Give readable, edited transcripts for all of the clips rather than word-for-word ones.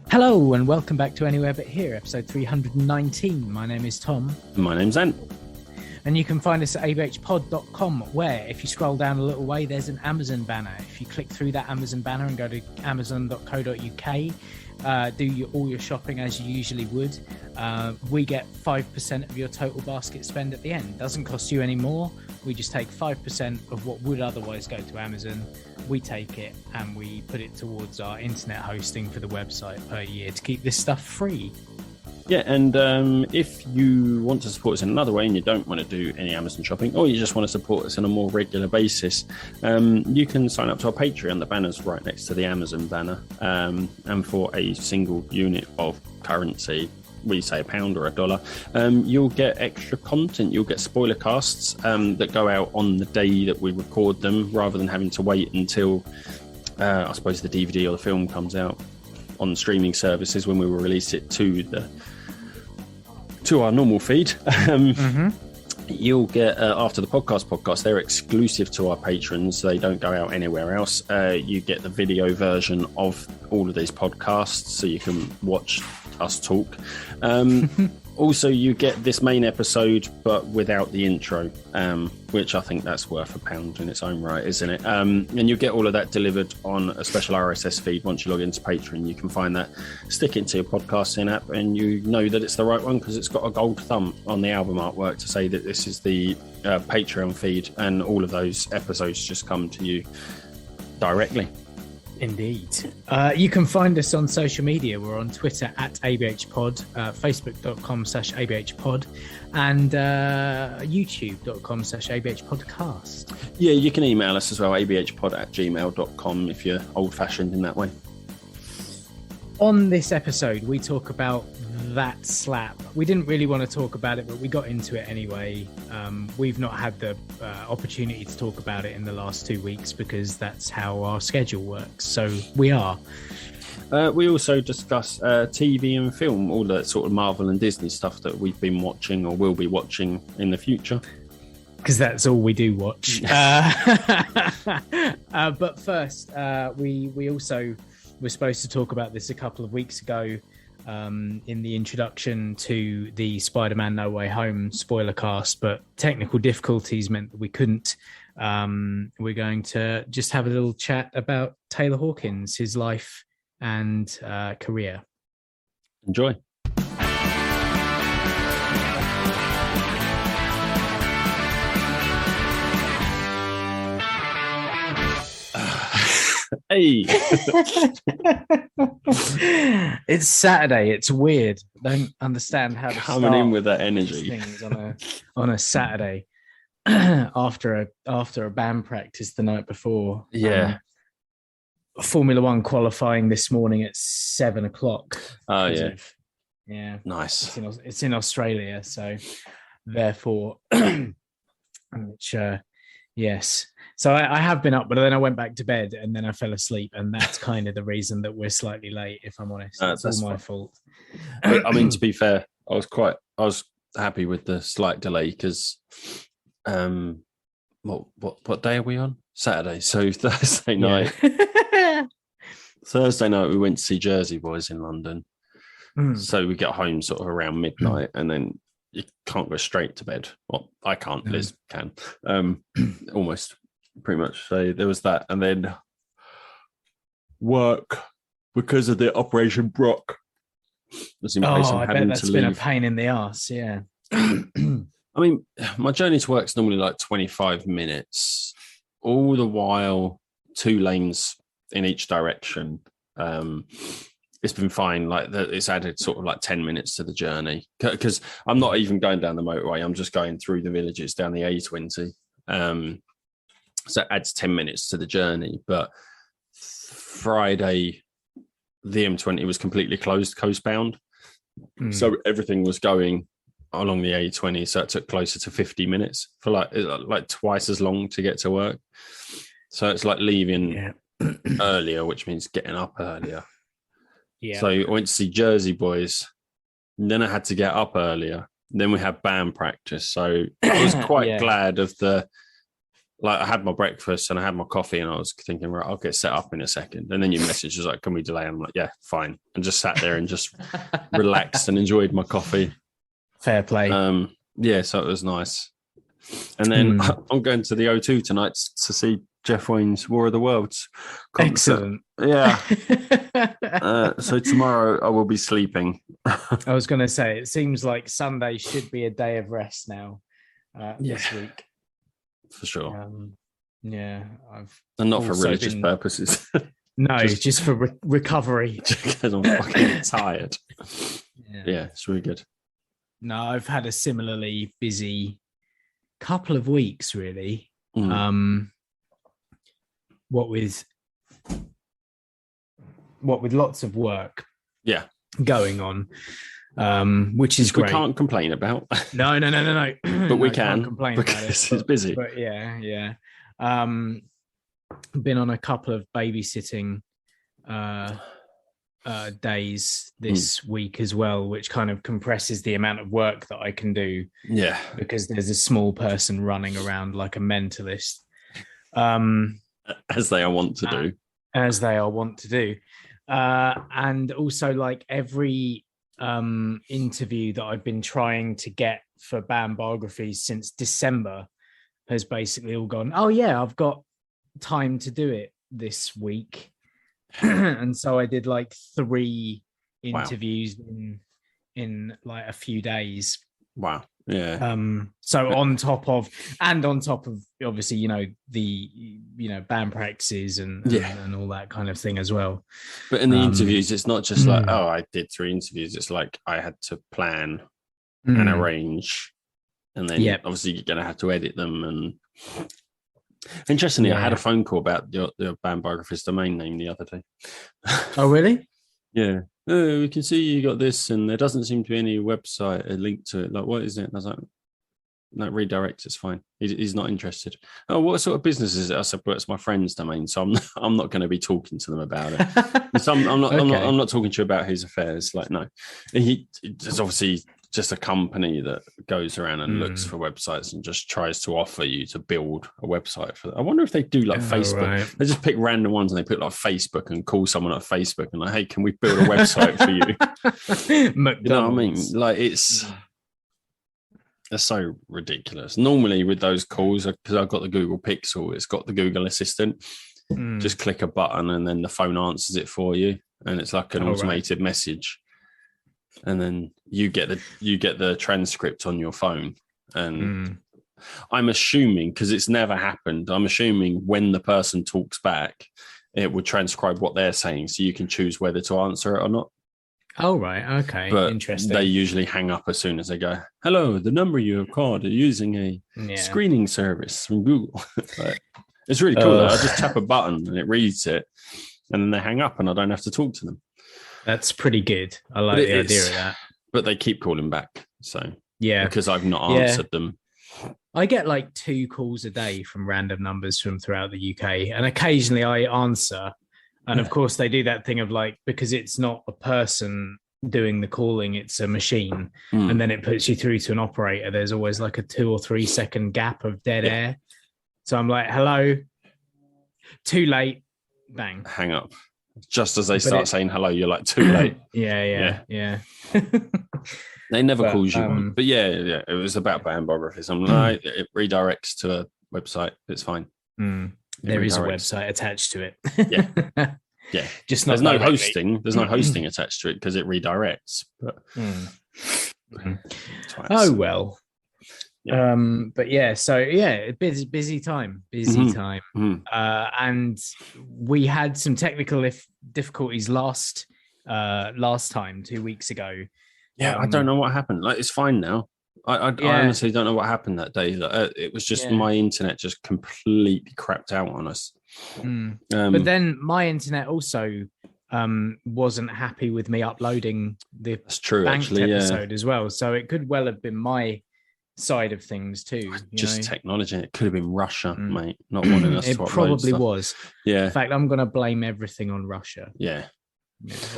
Hello and welcome back to Anywhere But Here, episode 319. My name is Tom. My name's Ant. And you can find us at abhpod.com, where if you scroll down a little way, there's an Amazon banner. If you click through that Amazon banner and go to amazon.co.uk, do all your shopping as you usually would, we get 5% of your total basket spend at the end. Doesn't cost you any more. We just take 5% of what would otherwise go to Amazon. We take it and we put it towards our internet hosting for the website per year to keep this stuff free. Yeah, and if you want to support us in another way and you don't want to do any Amazon shopping, or you just want to support us on a more regular basis, you can sign up to our Patreon. The banner's right next to the Amazon banner. And for a single unit of currency, we say £1 or $1, you'll get extra content. You'll get spoiler casts that go out on the day that we record them, rather than having to wait until, I suppose, the DVD or the film comes out on streaming services when we will release it to our normal feed. You'll get, after the podcast, they're exclusive to our patrons. They don't go out anywhere else. You get the video version of all of these podcasts, so you can watch us talk. Also, you get this main episode, but without the intro, which I think that's worth £1 in its own right, isn't it? And you get all of that delivered on a special RSS feed. Once you log into Patreon, you can find that, stick it into your podcasting app, and you know that it's the right one because it's got a gold thumb on the album artwork to say that this is the Patreon feed, and all of those episodes just come to you directly. Indeed. You can find us on social media. We're on Twitter at ABH Pod, Facebook.com/ABH Pod, and YouTube.com/ABH Podcast. Yeah, you can email us as well, abhpod@gmail.com, if you're old fashioned in that way. On this episode, we talk about that slap. We didn't really want to talk about it, but we got into it anyway. We've not had the opportunity to talk about it in the last 2 weeks because that's how our schedule works. So we are. We also discuss TV and film, all the sort of Marvel and Disney stuff that we've been watching or will be watching in the future. Because that's all we do watch. But first, we also were supposed to talk about this a couple of weeks ago. In the introduction to the Spider-Man No Way Home spoiler cast, but technical difficulties meant that we couldn't. We're going to just have a little chat about Taylor Hawkins, his life and career. Enjoy. Hey. It's Saturday. It's weird. Don't understand how to coming in with that energy things on a Saturday after a band practice the night before. Yeah. Formula One qualifying this morning at 7:00. Oh yeah. Yeah. Nice. It's in Australia, so therefore, which yes. So I have been up, but then I went back to bed and then I fell asleep, and that's kind of the reason that we're slightly late, if I'm honest. It's all my fault. I mean, to be fair, I was happy with the slight delay because, what day are we on? Saturday. So Thursday night. Yeah. Thursday night we went to see Jersey Boys in London. So we got home sort of around midnight, and then you can't go straight to bed. Well, I can't. Liz can. Almost. Pretty much. So there was that, and then work because of the Operation Brock. I bet that's been a pain in the ass. Yeah. I mean, my journey to work's normally like 25 minutes, all the while 2 lanes in each direction. It's been fine. Like it's added sort of like 10 minutes to the journey because I'm not even going down the motorway. I'm just going through the villages down the A20. So it adds 10 minutes to the journey. But Friday, the M20 was completely closed coastbound. So everything was going along the A20. So it took closer to 50 minutes for like twice as long to get to work. So it's like leaving earlier, which means getting up earlier. Yeah. So I went to see Jersey Boys. And then I had to get up earlier. Then we had band practice. So I was quite glad of the like I had my breakfast and I had my coffee and I was thinking, right, I'll get set up in a second. And then your message was like, can we delay? I'm like, yeah, fine. And just sat there and just relaxed and enjoyed my coffee. Fair play. Yeah, so it was nice. And then I'm going to the O2 tonight to see Jeff Wayne's War of the Worlds concert. Excellent. Yeah. So tomorrow I will be sleeping. I was going to say, it seems like Sunday should be a day of rest now this week. For sure. Yeah. And not for religious purposes. No, just for recovery. Because I'm fucking tired. Yeah, it's really good. No, I've had a similarly busy couple of weeks, really. What with lots of work going on, which is great. We can't complain about. No. But we can complain because about it, it's busy. But yeah. Been on a couple of babysitting days this week as well, which kind of compresses the amount of work that I can do. Yeah, because there's a small person running around like a mentalist, as they are wont to do. And also, like, every interview that I've been trying to get for band biographies since December has basically all gone, oh yeah, I've got time to do it this week. And so I did like 3 interviews in like a few days. Wow. Yeah. So on top of obviously, the band practices and all that kind of thing as well. But in the interviews, it's not just like, oh, I did 3 interviews. It's like I had to plan and arrange, and then obviously you're going to have to edit them. And interestingly, I had a phone call about your band biography's domain name the other day. Oh, really? Yeah. Oh, we can see you got this, and there doesn't seem to be any website, a link to it. Like, what is it? And I was like, no, redirect, it's fine. He's not interested. Oh, what sort of business is it? I said, well, it's my friend's domain, so I'm not going to be talking to them about it. So I'm not talking to you about his affairs. Like, no. It's obviously just a company that goes around and looks for websites and just tries to offer you to build a website for that. I wonder if they do like Facebook. Right. They just pick random ones and they put like Facebook and call someone at Facebook and like, hey, can we build a website for you? You know what I mean? Like, it's so ridiculous. Normally with those calls, because I've got the Google Pixel, it's got the Google Assistant. Just click a button and then the phone answers it for you, and it's like an automated message. And then you get the transcript on your phone. And I'm assuming, because it's never happened, I'm assuming when the person talks back, it would transcribe what they're saying, so you can choose whether to answer it or not. Oh, right. Okay. But interesting. They usually hang up as soon as they go, hello, the number you have called are using a screening service from Google. Like, it's really cool. I just tap a button and it reads it, and then they hang up and I don't have to talk to them. That's pretty good. I like the idea of that. But they keep calling back. So, because I've not answered them. I get like 2 calls a day from random numbers from throughout the UK. And occasionally I answer. And of course, they do that thing of like, because it's not a person doing the calling, it's a machine. And then it puts you through to an operator. There's always like a 2 or 3 second gap of dead air. So I'm like, hello, too late, bang. Hang up. Just as they start saying hello, you're like, too late. Yeah. They never calls you on. But yeah, it was about band biographies. I'm like, it redirects to a website. It's fine. There is a website attached to it. Yeah. Just there's no hosting. There's no hosting attached to it because it redirects. But oh well. Yeah. But yeah, so yeah, busy time. And we had some technical difficulties last time 2 weeks ago. Yeah, I don't know what happened. Like, it's fine now. I honestly don't know what happened that day. It was just my internet just completely crapped out on us. But then my internet also wasn't happy with me uploading the banked episode as well. So it could well have been my side of things too. Just technology. It could have been Russia, mate, not wanting us to upload. It probably stuff. Was. Yeah. In fact, I'm going to blame everything on Russia. Yeah.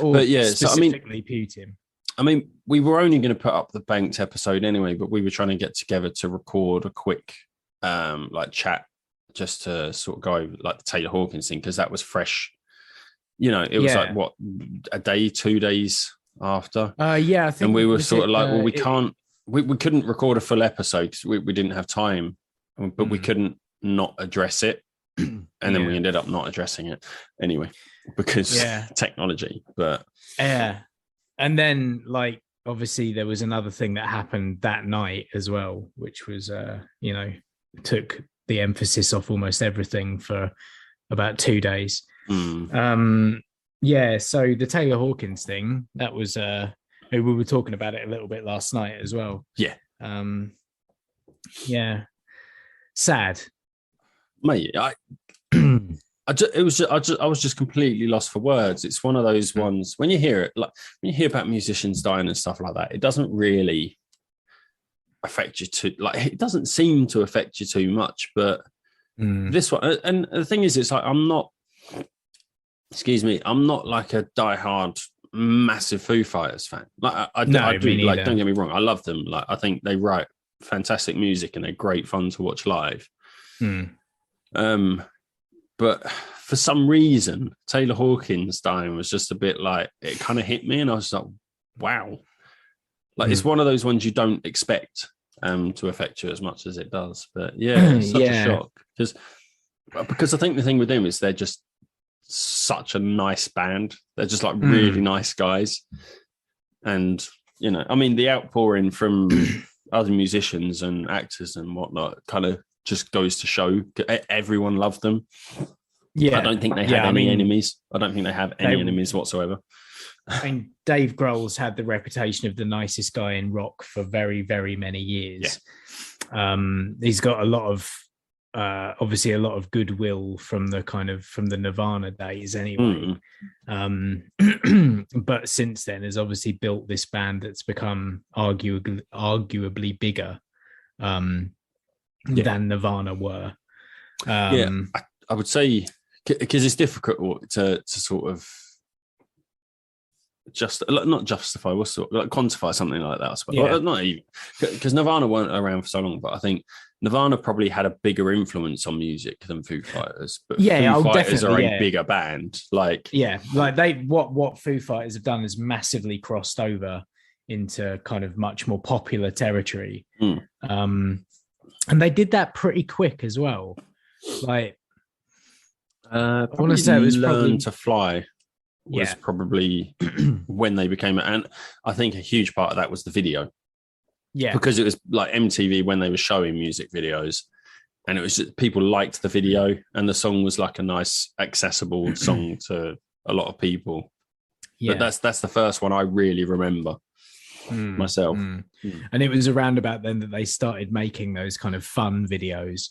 Or specifically Putin. I mean, we were only going to put up the banked episode anyway, but we were trying to get together to record a quick like chat just to sort of go over like the Taylor Hawkins thing, because that was fresh. You know, it was like what, a day, 2 days after. Yeah, I think. And we were sort of like, well, we couldn't record a full episode because we didn't have time, but we couldn't not address it. And then we ended up not addressing it anyway, because technology. But yeah. And then, like, obviously there was another thing that happened that night as well, which was, you know, took the emphasis off almost everything for about 2 days. Yeah, so the Taylor Hawkins thing, that was we were talking about it a little bit last night as well. Yeah. Yeah. Sad. Mate, I was just completely lost for words. It's one of those ones when you hear it, like when you hear about musicians dying and stuff like that, it doesn't really affect you too, like it doesn't seem to affect you too much. But this one, and the thing is, it's like I'm not like a diehard massive Foo Fighters fan. Like I do, like, don't get me wrong, I love them. Like I think they write fantastic music and they're great fun to watch live. But for some reason, Taylor Hawkins dying was just a bit like, it kind of hit me, and I was like, wow. Like it's one of those ones you don't expect to affect you as much as it does. But yeah, it's such a shock. Because I think the thing with them is they're just such a nice band. They're just like really nice guys. And, you know, I mean, the outpouring from other musicians and actors and whatnot kind of just goes to show everyone loved them. Yeah. I don't think they had any enemies. I don't think they have any enemies whatsoever. I mean, Dave Grohl's had the reputation of the nicest guy in rock for very, very many years. Yeah. He's got a lot of, obviously a lot of goodwill from the Nirvana days anyway. But since then has obviously built this band that's become arguably bigger than Nirvana were. I would say, because it's difficult to sort of not justify, quantify something like that, I suppose. Well, not even, because Nirvana weren't around for so long, but I think Nirvana probably had a bigger influence on music than Foo Fighters. But Foo Fighters are a bigger band. Like what Foo Fighters have done is massively crossed over into kind of much more popular territory. And they did that pretty quick as well. Like I want to say it was Learn to Fly was probably when they became, and I think a huge part of that was the video. Yeah, because it was like MTV when they were showing music videos, and it was just, people liked the video, and the song was like a nice, accessible song to a lot of people. Yeah, but that's the first one I really remember myself. And it was around about then that they started making those kind of fun videos.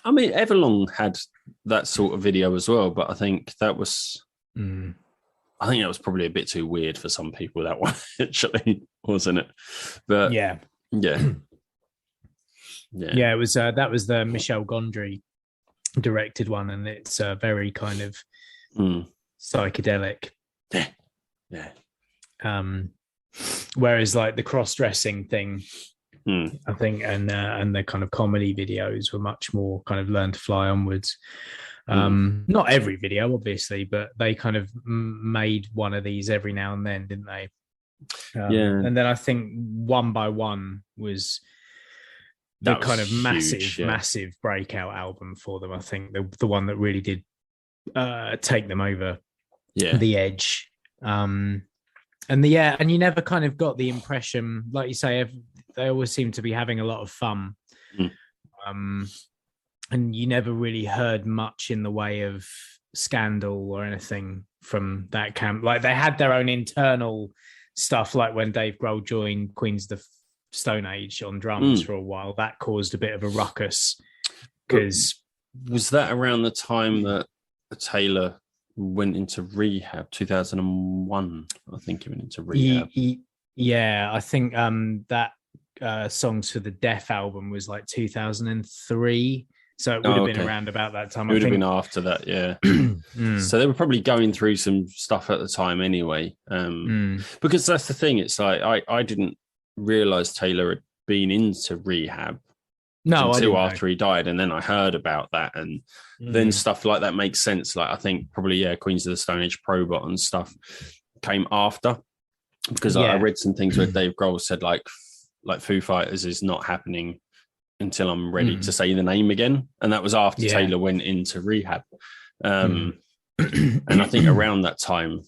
I mean, Everlong had that sort of video as well, but I think that was, I think that was probably a bit too weird for some people. That one actually, wasn't it? But yeah. It was that was the Michel Gondry directed one, and it's very kind of psychedelic. Yeah. Whereas like the cross-dressing thing, I think, and the kind of comedy videos were much more kind of Learn to Fly onwards. Not every video, obviously, but they kind of made one of these every now and then, didn't they? And then I think One by One was the kind of massive breakout album for them. I think the one that really did take them over the edge. And you never kind of got the impression, like you say, they always seem to be having a lot of fun. And you never really heard much in the way of scandal or anything from that camp. Like they had their own internal stuff, like when Dave Grohl joined Queens of the Stone Age on drums for a while, that caused a bit of a ruckus. Because was that around the time that Taylor went into rehab? 2001, I think he went into rehab. I think that Songs for the Deaf album was like 2003, so it would have been around about that time. It would have been after that, yeah. So they were probably going through some stuff at the time anyway, because that's the thing. It's like I didn't realize Taylor had been into rehab until after he died, and then I heard about that, and then stuff like that makes sense. Like I think probably Queens of the Stone Age Probot and stuff came after, because I read some things where Dave Grohl said like Foo Fighters is not happening until I'm ready to say the name again, and that was after Taylor went into rehab. And I think around that time,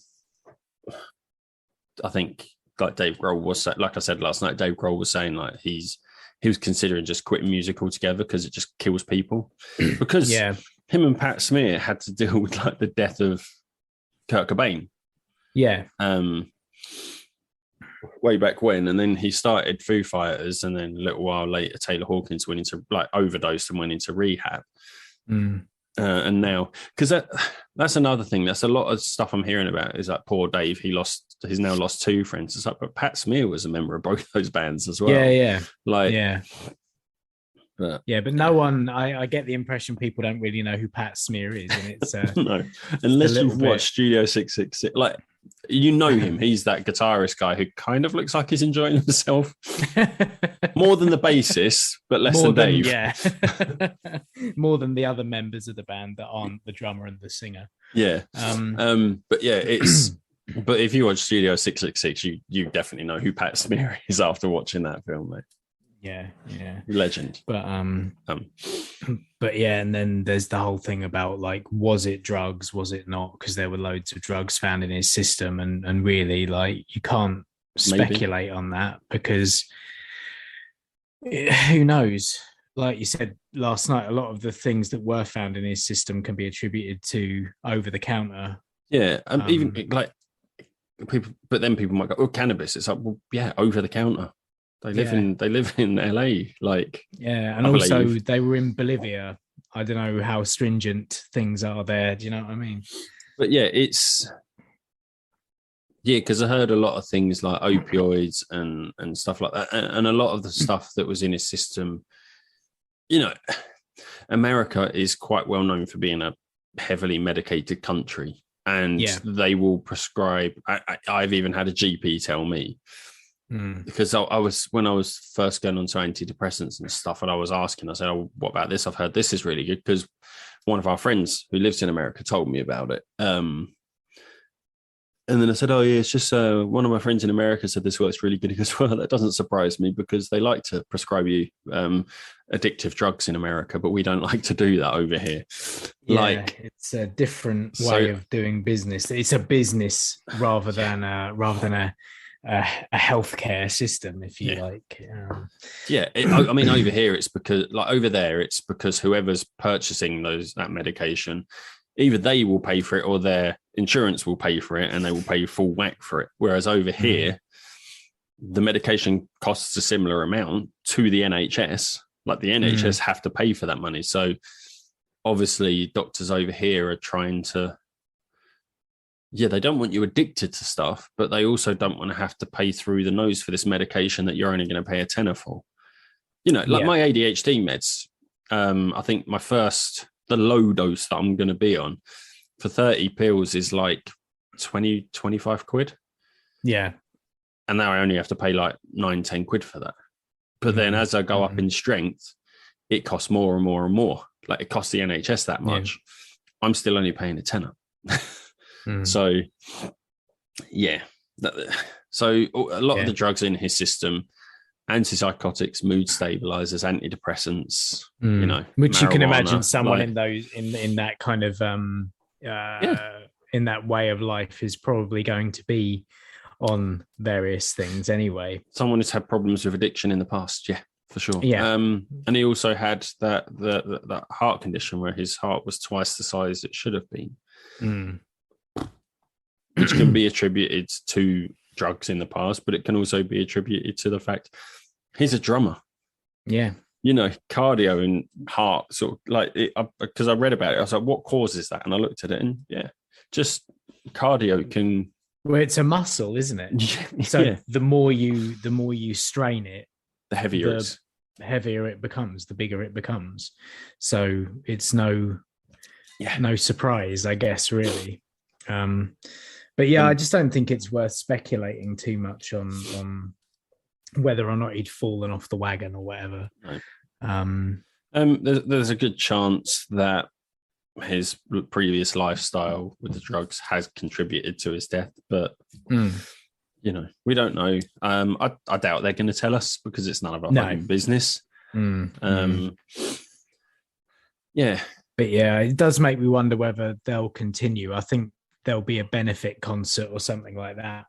I think like Dave Grohl was, like I said last night, Dave Grohl was saying like he was considering just quitting music altogether because it just kills people. Because him and Pat Smear had to deal with like the death of Kurt Cobain. Yeah. Way back when, and then he started Foo Fighters, and then a little while later, Taylor Hawkins went into overdosed and went into rehab. And now, because that's another thing. That's a lot of stuff I'm hearing about. Is like poor Dave. He's now lost 2 friends. It's like, but Pat Smear was a member of both those bands as well. But no one. I get the impression people don't really know who Pat Smear is, and it's no, unless you've watched Studio 666. Like you know him. He's that guitarist guy who kind of looks like he's enjoying himself more than the bassist, but less than Dave. More than the other members of the band that aren't the drummer and the singer. But it's. But if you watch Studio 666, you definitely know who Pat Smear is after watching that film, mate. Yeah, legend. But and then there's the whole thing about like, was it drugs? Was it not? Because there were loads of drugs found in his system, and really, like, you can't speculate on that because who knows? Like you said last night, a lot of the things that were found in his system can be attributed to over the counter. Yeah, even like people, but then people might go, "Oh, cannabis." It's like, well, yeah, over the counter. They live in LA, like and also they were in Bolivia. I don't know how stringent things are there. Do you know what I mean? But because I heard a lot of things like opioids and stuff like that, and a lot of the stuff that was in his system. You know, America is quite well known for being a heavily medicated country, and they will prescribe. I've even had a GP tell me. Because when I was first going on to antidepressants and stuff, and I was asking, I said, "Oh, what about this? I've heard this is really good." Because one of our friends who lives in America told me about it. And then I said, "Oh yeah, it's just one of my friends in America said this works really good." He goes, "Well, that doesn't surprise me because they like to prescribe you addictive drugs in America, but we don't like to do that over here." Yeah, like it's a different way of doing business. It's a business rather than a healthcare system, if you like. I mean, over here it's because, like, over there it's because whoever's purchasing that medication, either they will pay for it or their insurance will pay for it, and they will pay full whack for it. Whereas over here, the medication costs a similar amount to the NHS. Like the NHS have to pay for that money. So obviously doctors over here are trying to, they don't want you addicted to stuff, but they also don't want to have to pay through the nose for this medication that you're only going to pay a tenner for. You know, like my ADHD meds. I think the low dose that I'm going to be on for 30 pills is like 20, 25 quid. Yeah. And now I only have to pay like 9-10 quid for that. But then as I go up in strength, it costs more and more and more. Like it costs the NHS that much. I'm still only paying a tenner. So, so a lot of the drugs in his system, antipsychotics, mood stabilizers, antidepressants, you know, which marijuana, you can imagine someone in those in that kind of in that way of life is probably going to be on various things anyway. Someone who's had problems with addiction in the past, for sure. And he also had that heart condition where his heart was twice the size it should have been. Which can be attributed to drugs in the past, but it can also be attributed to the fact he's a drummer. Yeah. You know, cardio and heart sort of like it, because I read about it. I was like, what causes that? And I looked at it and just cardio can. Well, it's a muscle, isn't it? So the more you strain it, the heavier it becomes, the bigger it becomes. So it's no surprise, I guess, really. But I just don't think it's worth speculating too much on whether or not he'd fallen off the wagon or whatever. There's a good chance that his previous lifestyle with the drugs has contributed to his death, but we don't know. I doubt they're going to tell us because it's none of our fucking business. Yeah, but it does make me wonder whether they'll continue. I think there'll be a benefit concert or something like that,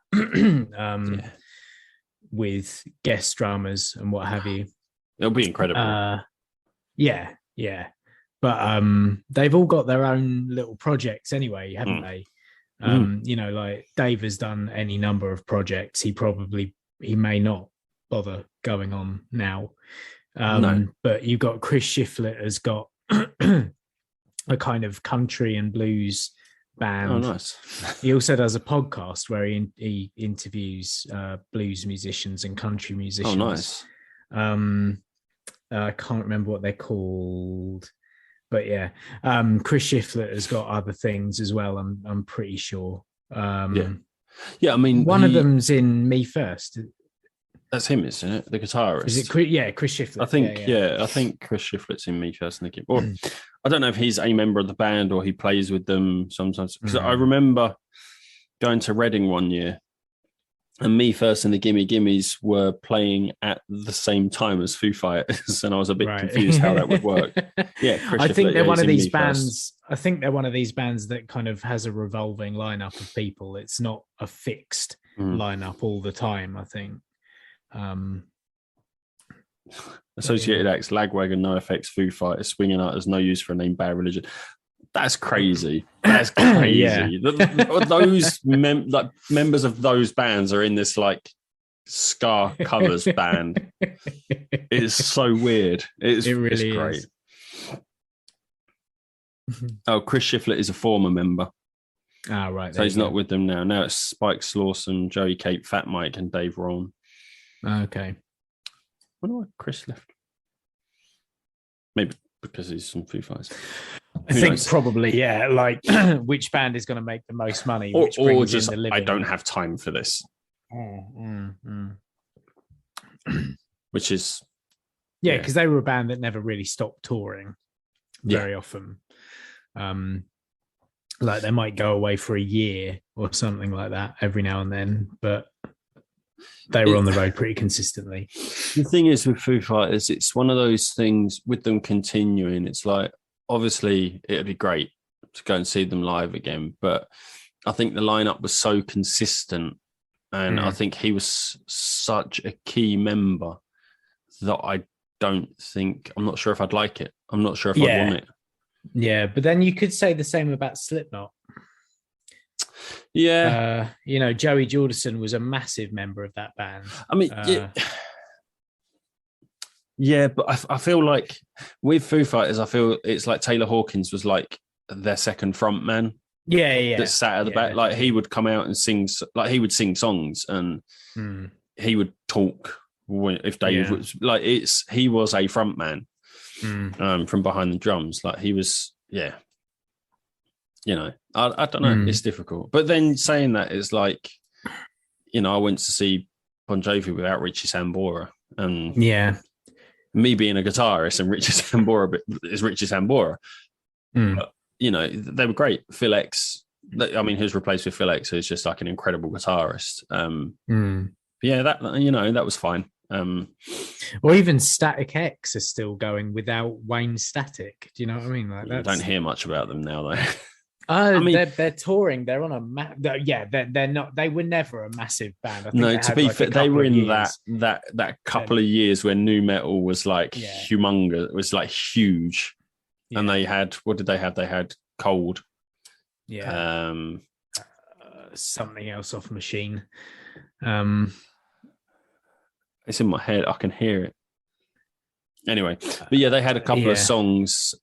with guest drummers and what have you. It'll be incredible. Yeah. But they've all got their own little projects anyway, haven't they? Like Dave has done any number of projects. He may not bother going on now. But you've got Chris Shiflett has got a kind of country and blues band. Oh, nice. He also does a podcast where he interviews blues musicians and country musicians. Oh, nice. I can't remember what they're called, but Chris Shiflett has got other things as well. I'm pretty sure. I mean, one of them's in Me First. That's him, isn't it? The guitarist. Is it? Chris Shiflett. I think. I think Chris Shiflett's in Me First. Or I don't know if he's a member of the band or he plays with them sometimes. Because I remember going to Reading one year, and Me First and the Gimme Gimmes were playing at the same time as Foo Fighters, and I was a bit confused how that would work. Yeah, Chris I think Shiflett, they're one of these Me bands. First. I think they're one of these bands that kind of has a revolving lineup of people. It's not a fixed lineup all the time, I think. Associated Acts, Lagwagon, No Effects, Foo Fighters, Swinging Artists, No Use for a Name, Bad Religion. That's crazy. That's crazy. Those members of those bands are in this like ska covers band. It's so weird. It really great. Is. Oh, Chris Shiflett is a former member. Ah, right. So he's not with them now. Now it's Spike Slawson, Joey Cape, Fat Mike, and Dave Rowan. Okay. I wonder why Chris left. Maybe because he's some Foo Fighters. I think probably, like which band is going to make the most money? Or just, I don't have time for this. Which is... Yeah, because they were a band that never really stopped touring very often. Like they might go away for a year or something like that every now and then, but they were on the road pretty consistently. The thing is with Foo Fighters, it's one of those things with them continuing. It's like, obviously, it'd be great to go and see them live again, but I think the lineup was so consistent, and I think he was such a key member that I'm not sure if I'd like it. I'm not sure if I'd want it. Yeah, but then you could say the same about Slipknot. Yeah. Joey Jordison was a massive member of that band. I mean, but I feel like with Foo Fighters, I feel it's like Taylor Hawkins was like their second front man. Yeah. That sat at the back. Like he would come out and sing, like he would sing songs and he would talk if Dave was like, he was a front man from behind the drums. Like he was, I don't know. It's difficult. But then saying that is like, I went to see Bon Jovi without Richie Sambora. And me being a guitarist and Richie Sambora is Richie Sambora. But, they were great. Phil X, who's replaced with Phil X, who's just like an incredible guitarist. That was fine. Or even Static X is still going without Wayne Static. Do you know what I mean? Like I don't hear much about them now, though. Oh, they're touring. They're on a they're not. They were never a massive band. I think no, to be fair, they were in that couple of years where nu metal was like humongous. It was like huge, and they had, what did they have? They had Cold. Yeah. Something else off Machine. It's in my head. I can hear it. Anyway, but they had a couple of songs.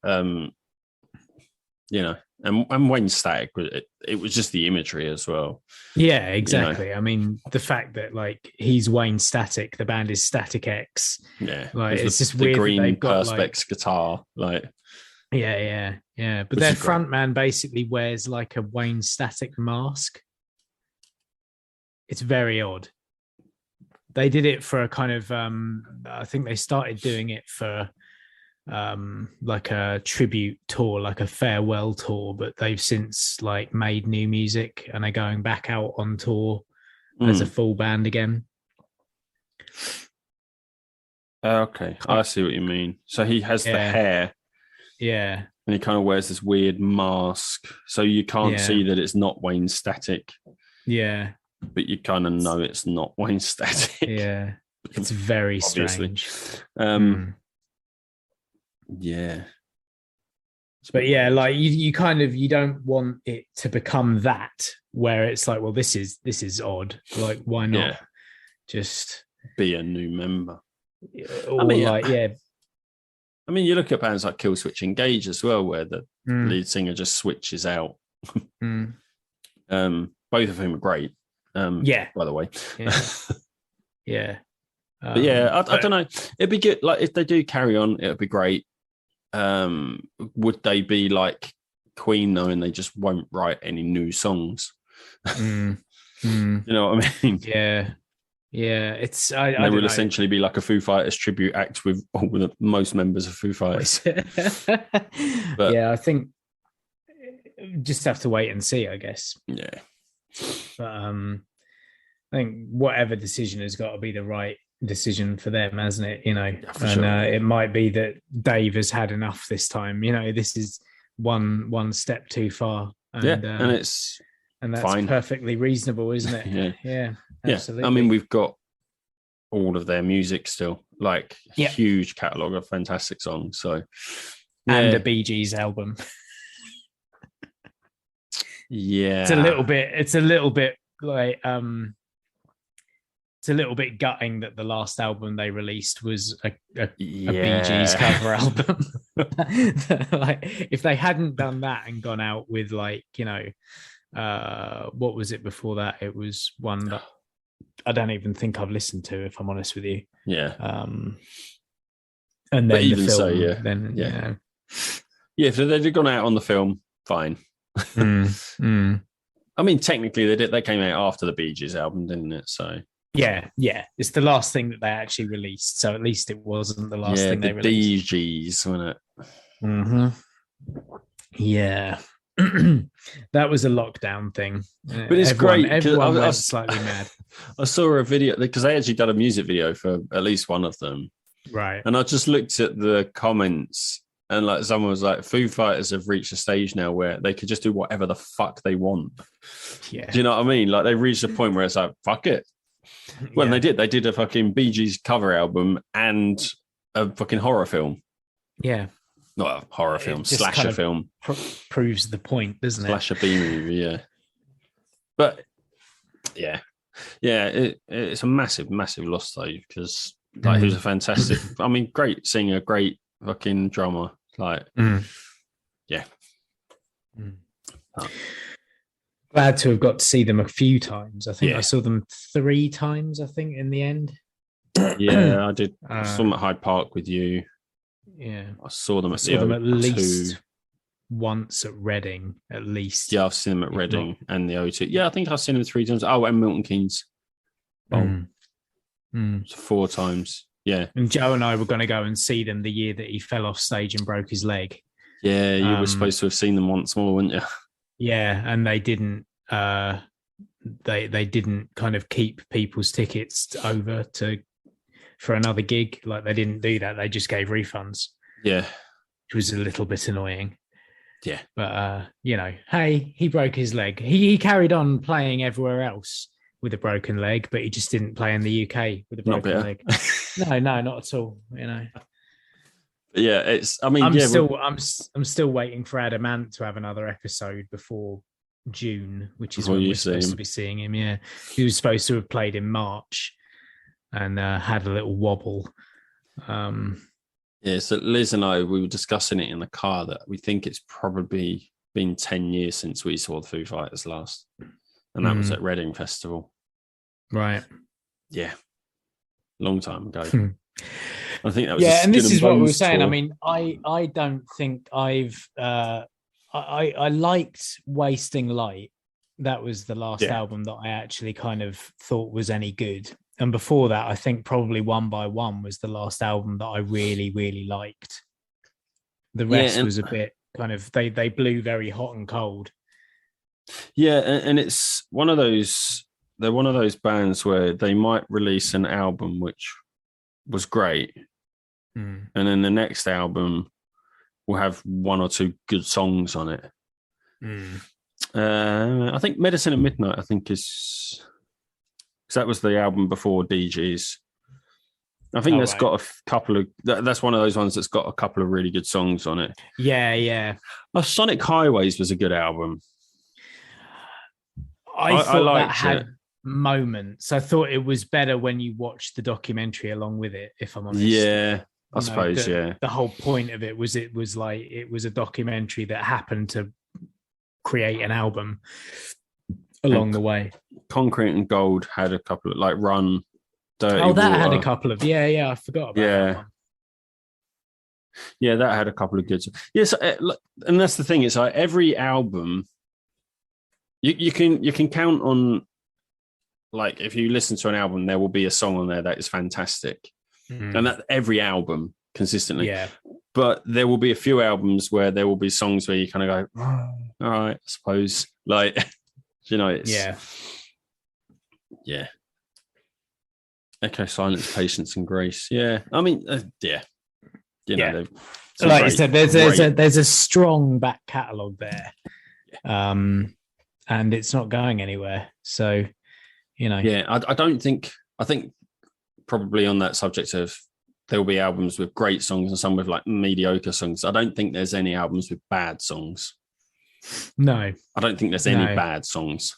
And Wayne Static, it was just the imagery as well. Yeah, exactly. I mean, the fact that like he's Wayne Static, the band is Static X. Yeah, like it's just the weird. Green They've got Perspex guitar, like. Yeah. But their frontman basically wears like a Wayne Static mask. It's very odd. They did it for a kind of, I think they started doing it for like a tribute tour, like a farewell tour, but they've since like made new music and are going back out on tour as a full band again. Okay, I see what you mean. So he has the hair. Yeah. And he kind of wears this weird mask. So you can't see that it's not Wayne Static. Yeah. But you kind of know it's not Wayne Static. Yeah. It's very strange. Yeah. But yeah, like you kind of, you don't want it to become that where it's like, well, this is odd. Like, why not just be a new member? Or I mean, you look at bands like Killswitch Engage as well, where the lead singer just switches out. Both of whom are great. By the way. But I don't know. It'd be good. Like, if they do carry on, it'd be great. Would they be like Queen though, and they just won't write any new songs? You know what I mean? Yeah, it's. They will essentially be like a Foo Fighters tribute act with most members of Foo Fighters. But yeah, I think just have to wait and see, I guess. Yeah, but I think whatever decision has got to be the right decision for them, hasn't it? You know, it might be that Dave has had enough this time. You know, this is one step too far. And, and that's fine. Perfectly reasonable, isn't it? Yeah. Absolutely. I mean, we've got all of their music still, like huge catalogue of fantastic songs. So, and a Bee Gees album. It's a little bit like it's a little bit gutting that the last album they released was a Bee Gees cover album. Like, if they hadn't done that and gone out with, like, you know, what was it before that? It was one that I don't even think I've listened to, if I'm honest with you. And then but even the film, if they'd gone out on the film, fine. I mean, technically they came out after the Bee Gees album, didn't it? So yeah, it's the last thing that they actually released, so at least it wasn't the last thing they released. Bee Gees, wasn't it? Yeah. That was a lockdown thing, but it's great. Everyone went slightly mad. I saw a video because they actually done a music video for at least one of them, right? And I just looked at the comments, and like someone was like, "Foo Fighters have reached a stage now where they could just do whatever the fuck they want." Yeah, do you know what I mean? Like, they reached a point where it's like, "Fuck it." Well, they did a fucking Bee Gees cover album and a fucking horror film. Yeah. Not a horror film, slasher film. Proves the point, doesn't it? Slasher B movie, yeah. But it's a massive loss though, because like he was a fantastic. I mean, great singer, great fucking drummer. Like, glad to have got to see them a few times. I think I saw them 3 times. I think in the end. Yeah, I did. I saw them at Hyde Park with you. Yeah, I saw them at least once at Reading, at least. Yeah, I've seen them at Reading and the O2. Yeah, I think I've seen them 3 times. Oh, and Milton Keynes. 4 times. Yeah. And Joe and I were going to go and see them the year that he fell off stage and broke his leg. Yeah, you were supposed to have seen them once more, weren't you? Yeah, and they didn't. They didn't kind of keep people's tickets over for another gig. Like, they didn't do that. They just gave refunds. Yeah. Which was a little bit annoying. Yeah. But, you know, hey, he broke his leg. He carried on playing everywhere else with a broken leg, but he just didn't play in the UK with a broken leg. No, not at all, you know. Yeah, I'm still waiting for Adamant to have another episode before June, which is when we're supposed to be seeing him. Yeah. He was supposed to have played in March. And had a little wobble. So Liz and I, we were discussing it in the car that we think it's probably been 10 years since we saw the Foo Fighters last. And that was at Reading Festival. Right. Yeah. Long time ago. I think that was and this is what we were saying. Tour. I mean, I don't think I've I liked Wasting Light. That was the last album that I actually kind of thought was any good. And before that, I think probably One by One was the last album that I really, really liked. The rest was a bit kind of they blew very hot and cold. Yeah, and it's one of those. They're one of those bands where they might release an album which was great, and then the next album will have one or two good songs on it. I think Medicine at Midnight, I think is, because that was the album before DG's. I think that's got a couple of, that's one of those ones that's got a couple of really good songs on it. Yeah. Sonic Highways was a good album. I thought that had moments. I thought it was better when you watched the documentary along with it, if I'm honest. Yeah, I suppose, the whole point of it was a documentary that happened to create an album along the way. Concrete and Gold had a couple of, like, Run, Dirty Water. Had a couple of, I forgot about that one. Yeah, that had a couple of good songs. Yes, and that's the thing, it's like every album, you can count on, like, if you listen to an album, there will be a song on there that is fantastic. And that every album consistently. Yeah. But there will be a few albums where there will be songs where you kind of go, oh, all right, I suppose. Like, it's... Yeah. Echo, Silence, Patience and Grace. Yeah. I mean, like I said, there's a strong back catalogue there. And it's not going anywhere. So, Yeah, I think probably on that subject of there will be albums with great songs and some with like mediocre songs. I don't think there's any albums with bad songs. No. I don't think there's any bad songs.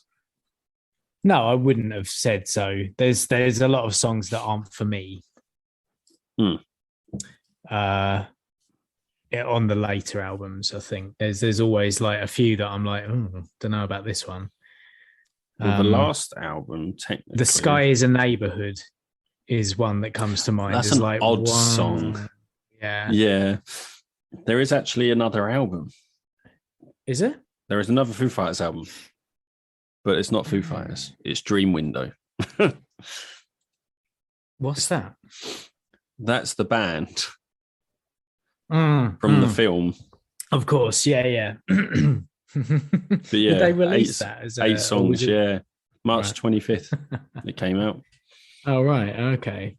No, I wouldn't have said so. There's a lot of songs that aren't for me. On the later albums, I think there's always like a few that I'm like, don't know about this one. Well, the last album, technically, The Sky is a Neighborhood, is one that comes to mind. That's an odd song. Yeah. There is actually another album. Is it? There is another Foo Fighters album, but it's not Foo Fighters. It's Dream Window. What's that? That's the band from the film. Of course, yeah. But yeah, did they release that as 8 songs? Yeah, March 25th it came out. Oh right, okay.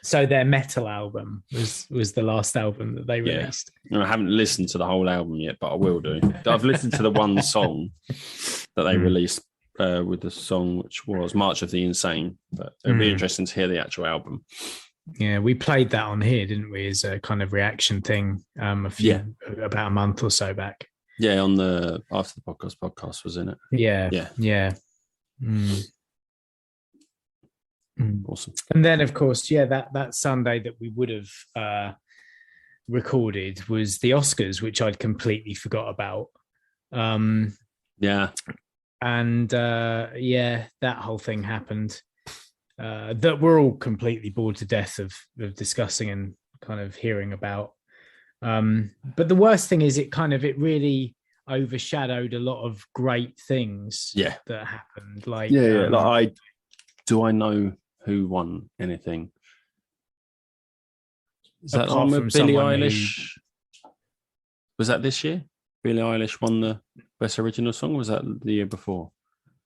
So their metal album was the last album that they released. I haven't listened to the whole album yet, but I will do. I've listened to the one song that they released with the song which was March of the Insane. But it'll be interesting to hear the actual album. Yeah, we played that on here, didn't we, as a kind of reaction thing about a month or so back. Yeah, on the After the podcast was in it. Yeah. Awesome. And then, of course, that Sunday that we would have recorded was the Oscars, which I'd completely forgot about. And that whole thing happened. That we're all completely bored to death of discussing and kind of hearing about. But the worst thing is it really overshadowed a lot of great things that happened. Like do I know who won anything? Is that on with Billie Eilish? Was that this year? Billie Eilish won the Best Original Song, or was that the year before?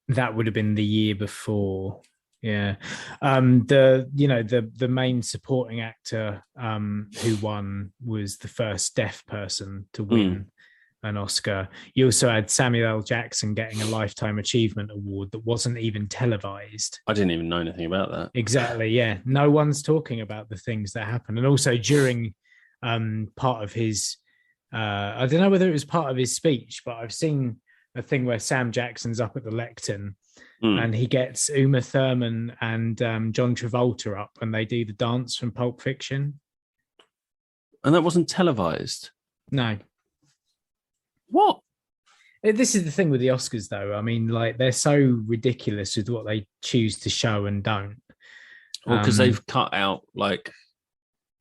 That would have been the year before. Yeah. The main supporting actor who won was the first deaf person to win an Oscar. You also had Samuel L. Jackson getting a Lifetime Achievement Award that wasn't even televised. I didn't even know anything about that. Exactly, yeah. No one's talking about the things that happened. And also during part of his, I don't know whether it was part of his speech, but I've seen a thing where Sam Jackson's up at the lectern and he gets Uma Thurman and John Travolta up and they do the dance from Pulp Fiction. And that wasn't televised? No. What? This is the thing with the Oscars, though. I mean, like, they're so ridiculous with what they choose to show and don't. Well, because they've cut out, like,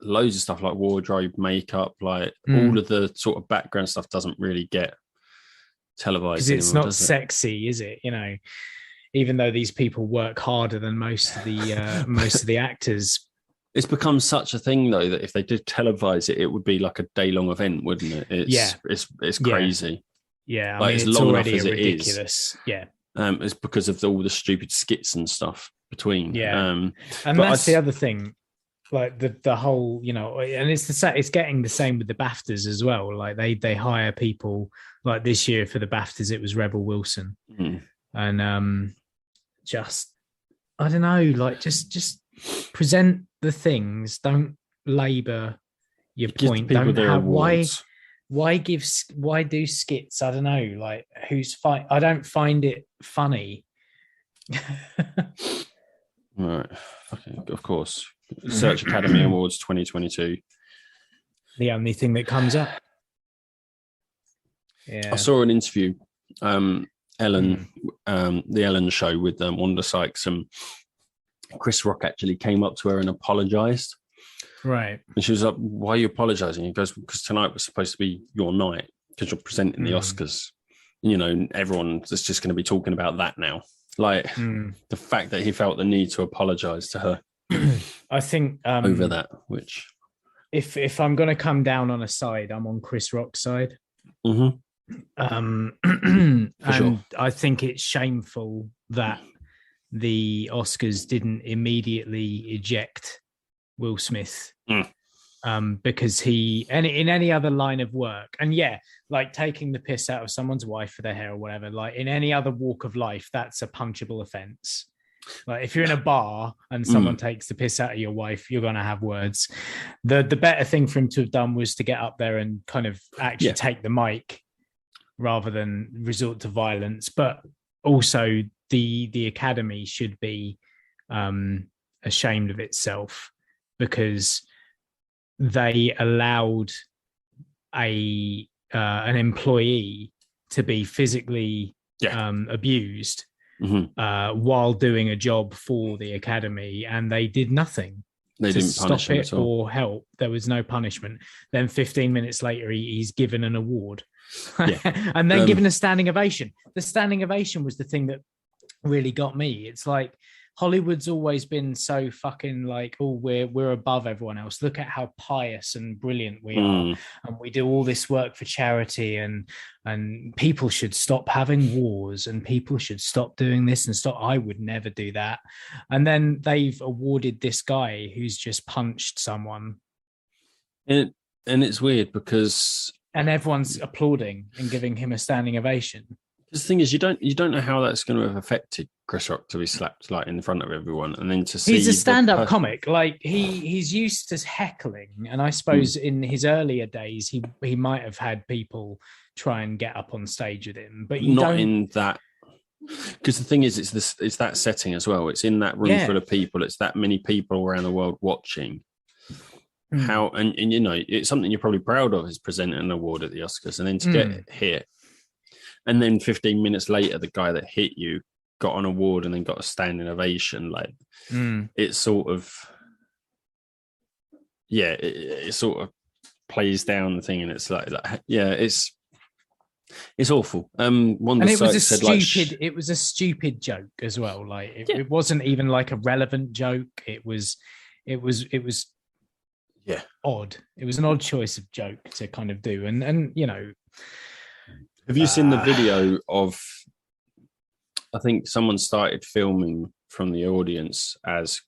loads of stuff like wardrobe, makeup, like all of the sort of background stuff doesn't really get televised. Because it's not sexy, is it? Even though these people work harder than most of the actors It's become such a thing though that if they did televise it, it would be like a day-long event, wouldn't it? It's crazy. Yeah, I like mean, it's it's long already enough as ridiculous. It is. Yeah. It's because of all the stupid skits and stuff between. Yeah. And that's the other thing. Like the whole, and it's getting the same with the BAFTAs as well. Like they hire people, like this year for the BAFTAs, it was Rebel Wilson. And just, I don't know, like just present the things, don't labor your point. Don't have why do skits? I don't know, like I don't find it funny. Right. Okay, of course. Search Academy Awards 2022. The only thing that comes up. Yeah. I saw an interview, Ellen, the Ellen show with Wanda Sykes, and Chris Rock actually came up to her and apologized. Right. And she was like, "Why are you apologizing?" He goes, "Because tonight was supposed to be your night because you're presenting the Oscars. Everyone's just going to be talking about that now." Like the fact that he felt the need to apologize to her. I think over that, which if I'm going to come down on a side, I'm on Chris Rock's side. Mm-hmm. And sure. I think it's shameful that the Oscars didn't immediately eject Will Smith because in any other line of work, and like taking the piss out of someone's wife for their hair or whatever, like in any other walk of life, that's a punchable offense. Like if you're in a bar and someone takes the piss out of your wife, you're going to have words. The better thing for him to have done was to get up there and kind of actually take the mic rather than resort to violence. But also the Academy should be ashamed of itself because they allowed an employee to be physically abused while doing a job for the Academy, and they did nothing to stop it or help. There was no punishment. Then 15 minutes later, he's given an award and then given a standing ovation. The standing ovation was the thing that really got me. It's like Hollywood's always been so fucking like, oh, we're above everyone else. Look at how pious and brilliant we are, and we do all this work for charity, and people should stop having wars, and people should stop doing this and stop. I would never do that. And then they've awarded this guy who's just punched someone, and it's weird because everyone's applauding and giving him a standing ovation. The thing is, you don't know how that's going to have affected Chris Rock to be slapped like in front of everyone, and then to see he's a stand-up comic. Like he's used to heckling, and I suppose in his earlier days he might have had people try and get up on stage with him, but in that. Because the thing is, it's that setting as well. It's in that room full of people. It's that many people around the world watching. How and it's something you're probably proud of is presenting an award at the Oscars, and then to get hit. And then 15 minutes later, the guy that hit you got an award and then got a standing ovation. Like it sort of, it sort of plays down the thing, and it's like it's awful. And it was it was a stupid joke as well. Like it wasn't even like a relevant joke. It was odd. It was an odd choice of joke to kind of do, and Have you seen the video of, I think someone started filming from the audience as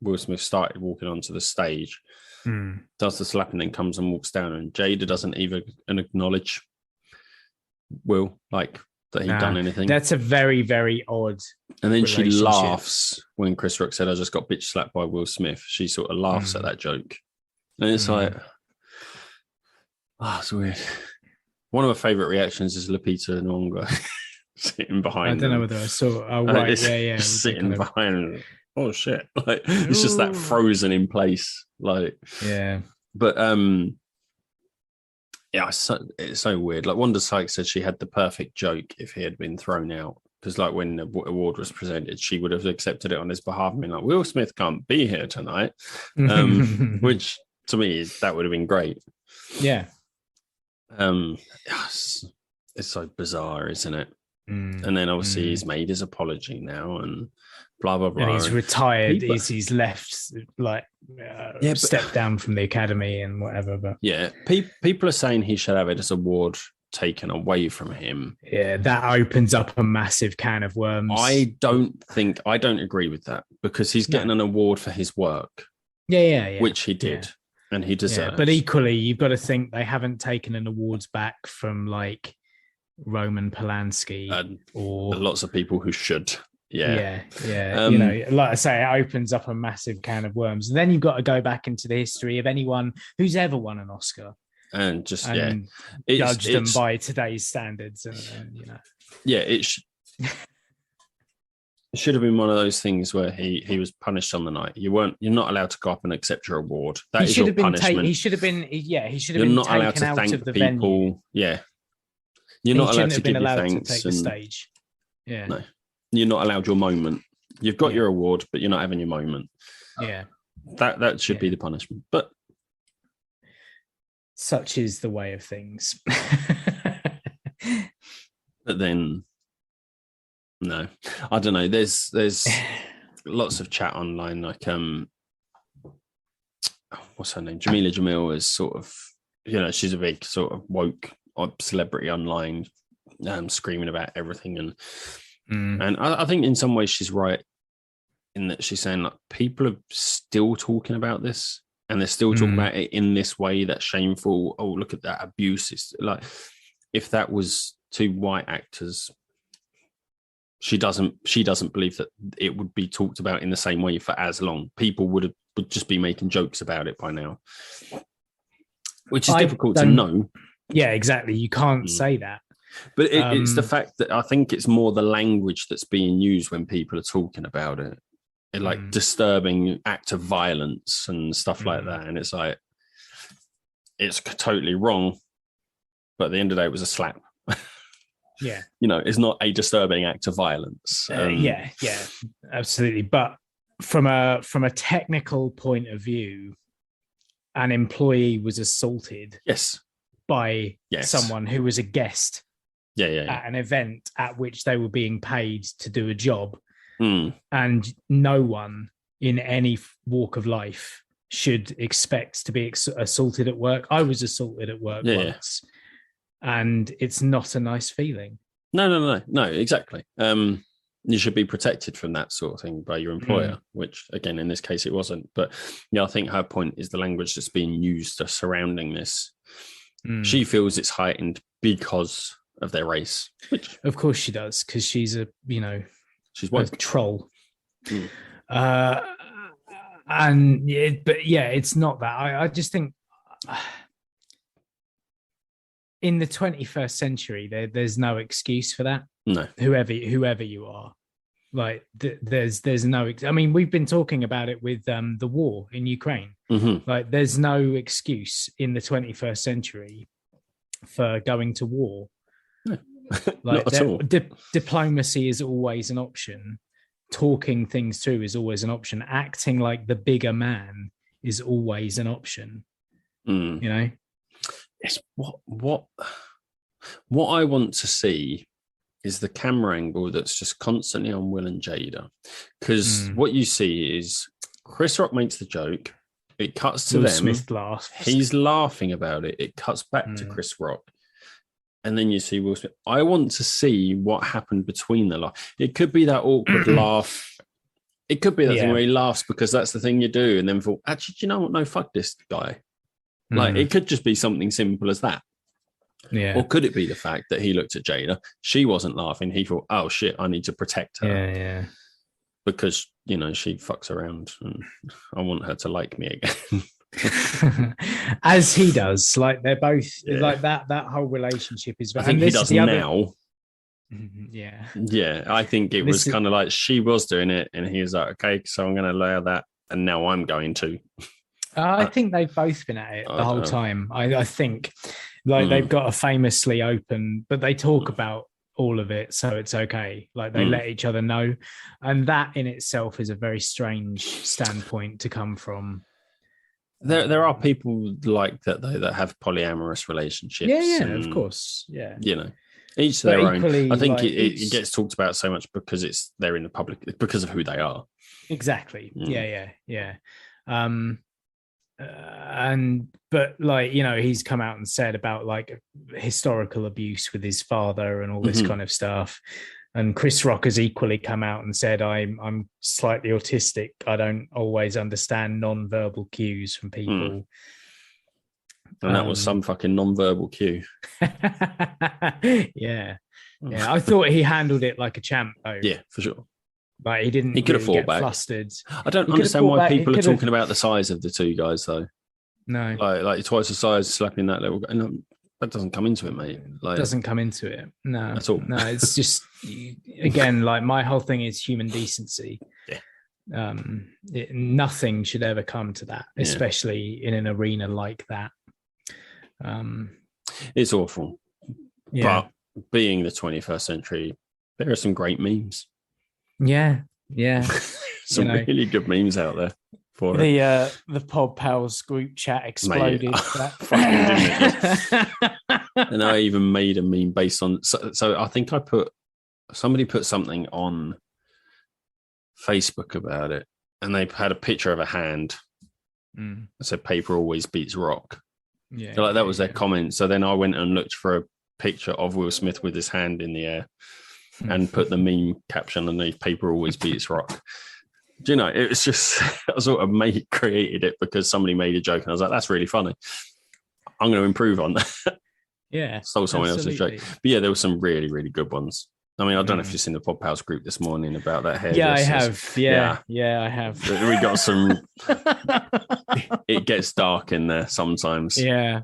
Will Smith started walking onto the stage, does the slap and then comes and walks down, and Jada doesn't even acknowledge Will, like that he'd done anything. That's a very, very odd. And then she laughs when Chris Rock said, "I just got bitch slapped by Will Smith." She sort of laughs at that joke. And it's like, it's weird. One of my favourite reactions is Lupita Nyong'o sitting behind. I don't know whether I saw. Oh, right, sitting behind. Oh shit! Like it's just that frozen in place. Like but it's so weird. Like Wanda Sykes said, she had the perfect joke if he had been thrown out. Because like when the award was presented, she would have accepted it on his behalf and been like, "Will Smith can't be here tonight," which to me that would have been great. Yeah. It's so bizarre, isn't it? And then obviously he's made his apology now, blah blah blah. And he's retired. People, He's left stepped down from the academy and whatever. But people are saying he should have this award taken away from him. Yeah, that opens up a massive can of worms. I don't agree with that, because he's getting an award for his work. Yeah. Which he did, and he deserves. But equally, you've got to think they haven't taken an awards back from like Roman Polanski or lots of people who should. Yeah. Like I say, it opens up a massive can of worms. And then you've got to go back into the history of anyone who's ever won an Oscar. And just judge them by today's standards, and it should have been one of those things where he was punished on the night. You're not allowed to go up and accept your award. That is your punishment. He should have been. He should have You're been not allowed taken to out thank of the people. venue. Yeah, you're not allowed to give you thanks. To take the stage. Yeah, no, you're not allowed your moment. You've got your award, but you're not having your moment. Yeah, that should be the punishment. But such is the way of things. But then, no, I don't know. There's lots of chat online, like what's her name? Jamila Jamil is sort of, she's a big sort of woke celebrity online, screaming about everything, and I think in some ways she's right in that she's saying like people are still talking about this. And they're still talking about it in this way that's shameful. Oh, look at that abuse. It's like, if that was two white actors, she doesn't believe that it would be talked about in the same way for as long. People would just be making jokes about it by now, which is difficult to know. Yeah, exactly. You can't say that. But it's the fact that I think it's more the language that's being used when people are talking about it. Like disturbing act of violence and stuff like that. And it's like, it's totally wrong. But at the end of the day, it was a slap. Yeah. It's not a disturbing act of violence. Yeah, absolutely. But from a technical point of view, an employee was assaulted by someone who was a guest at an event at which they were being paid to do a job. And no one in any walk of life should expect to be assaulted at work. I was assaulted at work once, and it's not a nice feeling. No, exactly. You should be protected from that sort of thing by your employer, which, again, in this case, it wasn't. But I think her point is the language that's being used surrounding this. She feels it's heightened because of their race. Which, of course she does, because she's she's a troll. It's not that. I just think in the 21st century, there's no excuse for that. No, whoever you are, like there's no. I mean, we've been talking about it with the war in Ukraine. Like, there's no excuse in the 21st century for going to war. No. Like, not at all. Diplomacy is always an option. Talking things through is always an option. Acting like the bigger man is always an option. It's what I want to see is the camera angle that's just constantly on Will and Jada, because what you see is Chris Rock makes the joke. It cuts to Will them. Smith laughs. He's laughing about it. It cuts back to Chris Rock. And then you see Will Smith. I want to see what happened between the laugh. It could be that awkward laugh. It could be that thing where he laughs because that's the thing you do. And then thought, actually, do you know what? No, fuck this guy. Like, it could just be something simple as that. Yeah. Or could it be the fact that he looked at Jada, she wasn't laughing. He thought, oh, shit, I need to protect her. Yeah. Because, she fucks around and I want her to like me again. As he does. Like, they're both like that whole relationship is. I think he does now. Yeah, I think it was kind of like she was doing it and he was like, okay, so I'm going to allow that, and now I'm going to. I think they've both been at it the whole time. I think like they've got a famously open, but they talk about all of it, so it's okay. Like, they let each other know, and that in itself is a very strange standpoint to come from. There are people like that though that have polyamorous relationships. Yeah, of course. Yeah, Each to their own. Equally, I think like, it gets talked about so much because they're in the public, because of who they are. Exactly. Yeah. But like, you know, he's come out and said about like historical abuse with his father and all this kind of stuff. And Chris Rock has equally come out and said, I'm slightly autistic. I don't always understand non-verbal cues from people. And that was some fucking non-verbal cue. Yeah. I thought he handled it like a champ, though. Yeah, for sure. Like, he didn't He could have fought back. Flustered. I don't understand why people are talking about the size of the two guys, though. No. Like twice the size, slapping that little guy. No, that doesn't come into it, mate. Like, doesn't come into it. No. At all. No, it's just, again, like, my whole thing is human decency. Yeah. Nothing should ever come to that, especially in an arena like that. It's awful. Yeah. But being the 21st century, there are some great memes. Yeah. Some really good memes out there for it. The Pod Pals group chat exploded. And I even made a meme based on. So I think somebody put something on Facebook about it, and they had a picture of a hand. It said "Paper always beats rock." Yeah, so like that was their comment. So then I went and looked for a picture of Will Smith with his hand in the air and put the meme caption underneath, "Paper always beats rock." Do you know, it was just, I sort of created it because somebody made a joke and I was like, that's really funny. I'm going to improve on that. Yeah. Stole someone else's joke. But yeah, there were some really, really good ones. I mean, I don't know if you've seen the Pod Pals group this morning about that hair. Yeah, I have. Yeah, I have. We got some, it gets dark in there sometimes. Yeah.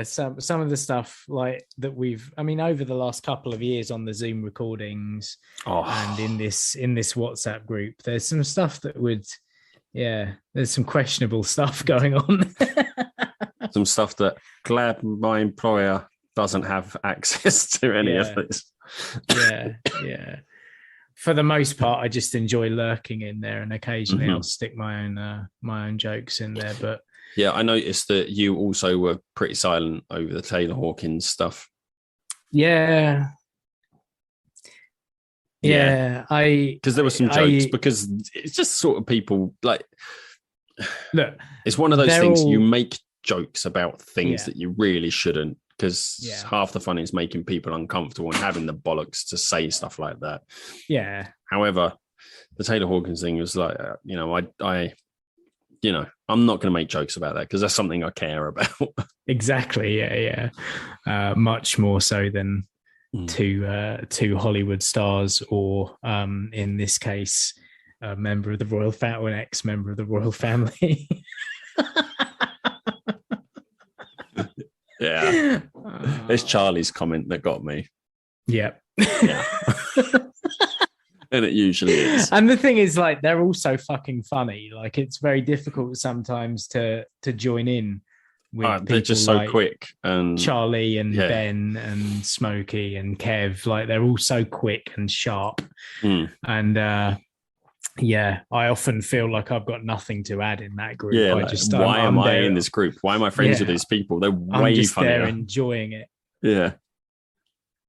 Some of the stuff like that over the last couple of years on the Zoom recordings and in this WhatsApp group, there's some stuff that there's some questionable stuff going on. Some stuff that glad my employer doesn't have access to any of this. Yeah. For the most part, I just enjoy lurking in there, and occasionally I'll stick my own jokes in there. But yeah, I noticed that you also were pretty silent over the Taylor Hawkins stuff. Yeah. Because there were some jokes, because it's just sort of people like. Look, it's one of those things you make jokes about things that you really shouldn't. Because half the fun is making people uncomfortable and having the bollocks to say stuff like that. Yeah. However, the Taylor Hawkins thing was like, I'm not going to make jokes about that because that's something I care about. Exactly. Yeah. Much more so than two Hollywood stars, or in this case, a member of the royal family, an ex-member of the royal family. Yeah, it's Charlie's comment that got me. Yeah. And it usually is. And the thing is, like, they're all so fucking funny. Like, it's very difficult sometimes to join in with they're just so like quick. And Charlie and Ben and Smokey and Kev, like, they're all so quick and sharp. And I often feel like I've got nothing to add in that group. Yeah, why am I in this group? Why am I friends with these people? They're way funnier. They're enjoying it. Yeah,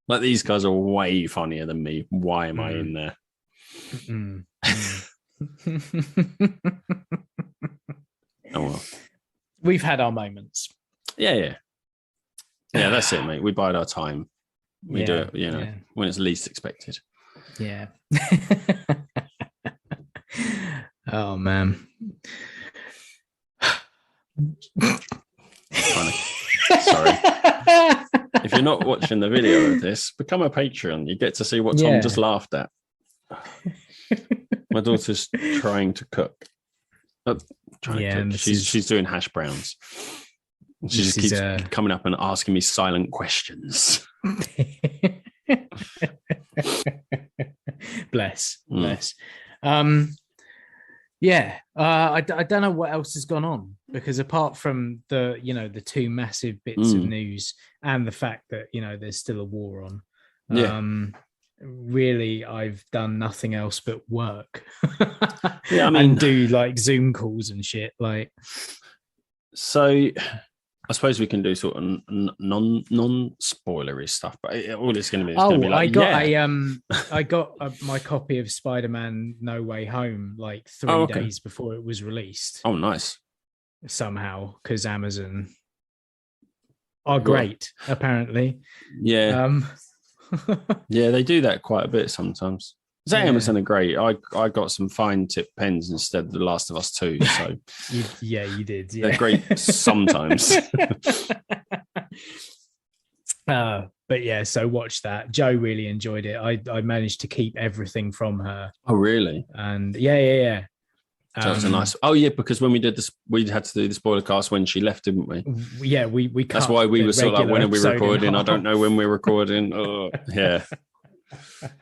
like, these guys are way funnier than me. Why am I in there? Oh well, we've had our moments. Yeah. That's it, mate. We bide our time. We do it, when it's least expected. Yeah. Oh man. Funny. Sorry. If you're not watching the video of this, become a Patreon. You get to see what Tom just laughed at. My daughter's trying to cook. She's doing hash browns. She just keeps coming up and asking me silent questions. Bless. I don't know what else has gone on, because apart from the two massive bits of news and the fact that there's still a war on, really I've done nothing else but work. And do like Zoom calls and shit. Like, so I suppose we can do sort of non-spoilery stuff, but all it's going to be is going to be like, I got my copy of Spider-Man No Way Home like 3 days before it was released. Oh, nice. Somehow, because Amazon are great, apparently. Yeah. Yeah, they do that quite a bit sometimes. Amazon are great. I got some fine tip pens instead of The Last of Us 2. So you did. Yeah. They're great sometimes. But yeah, so watch that. Joe really enjoyed it. I managed to keep everything from her. Oh, really? And yeah. So it's a nice. Oh yeah, because when we did this, we had to do the spoiler cast when she left, didn't we? Yeah, we. That's why we were sort of like, when are we recording? I don't know when we're recording. Oh, yeah.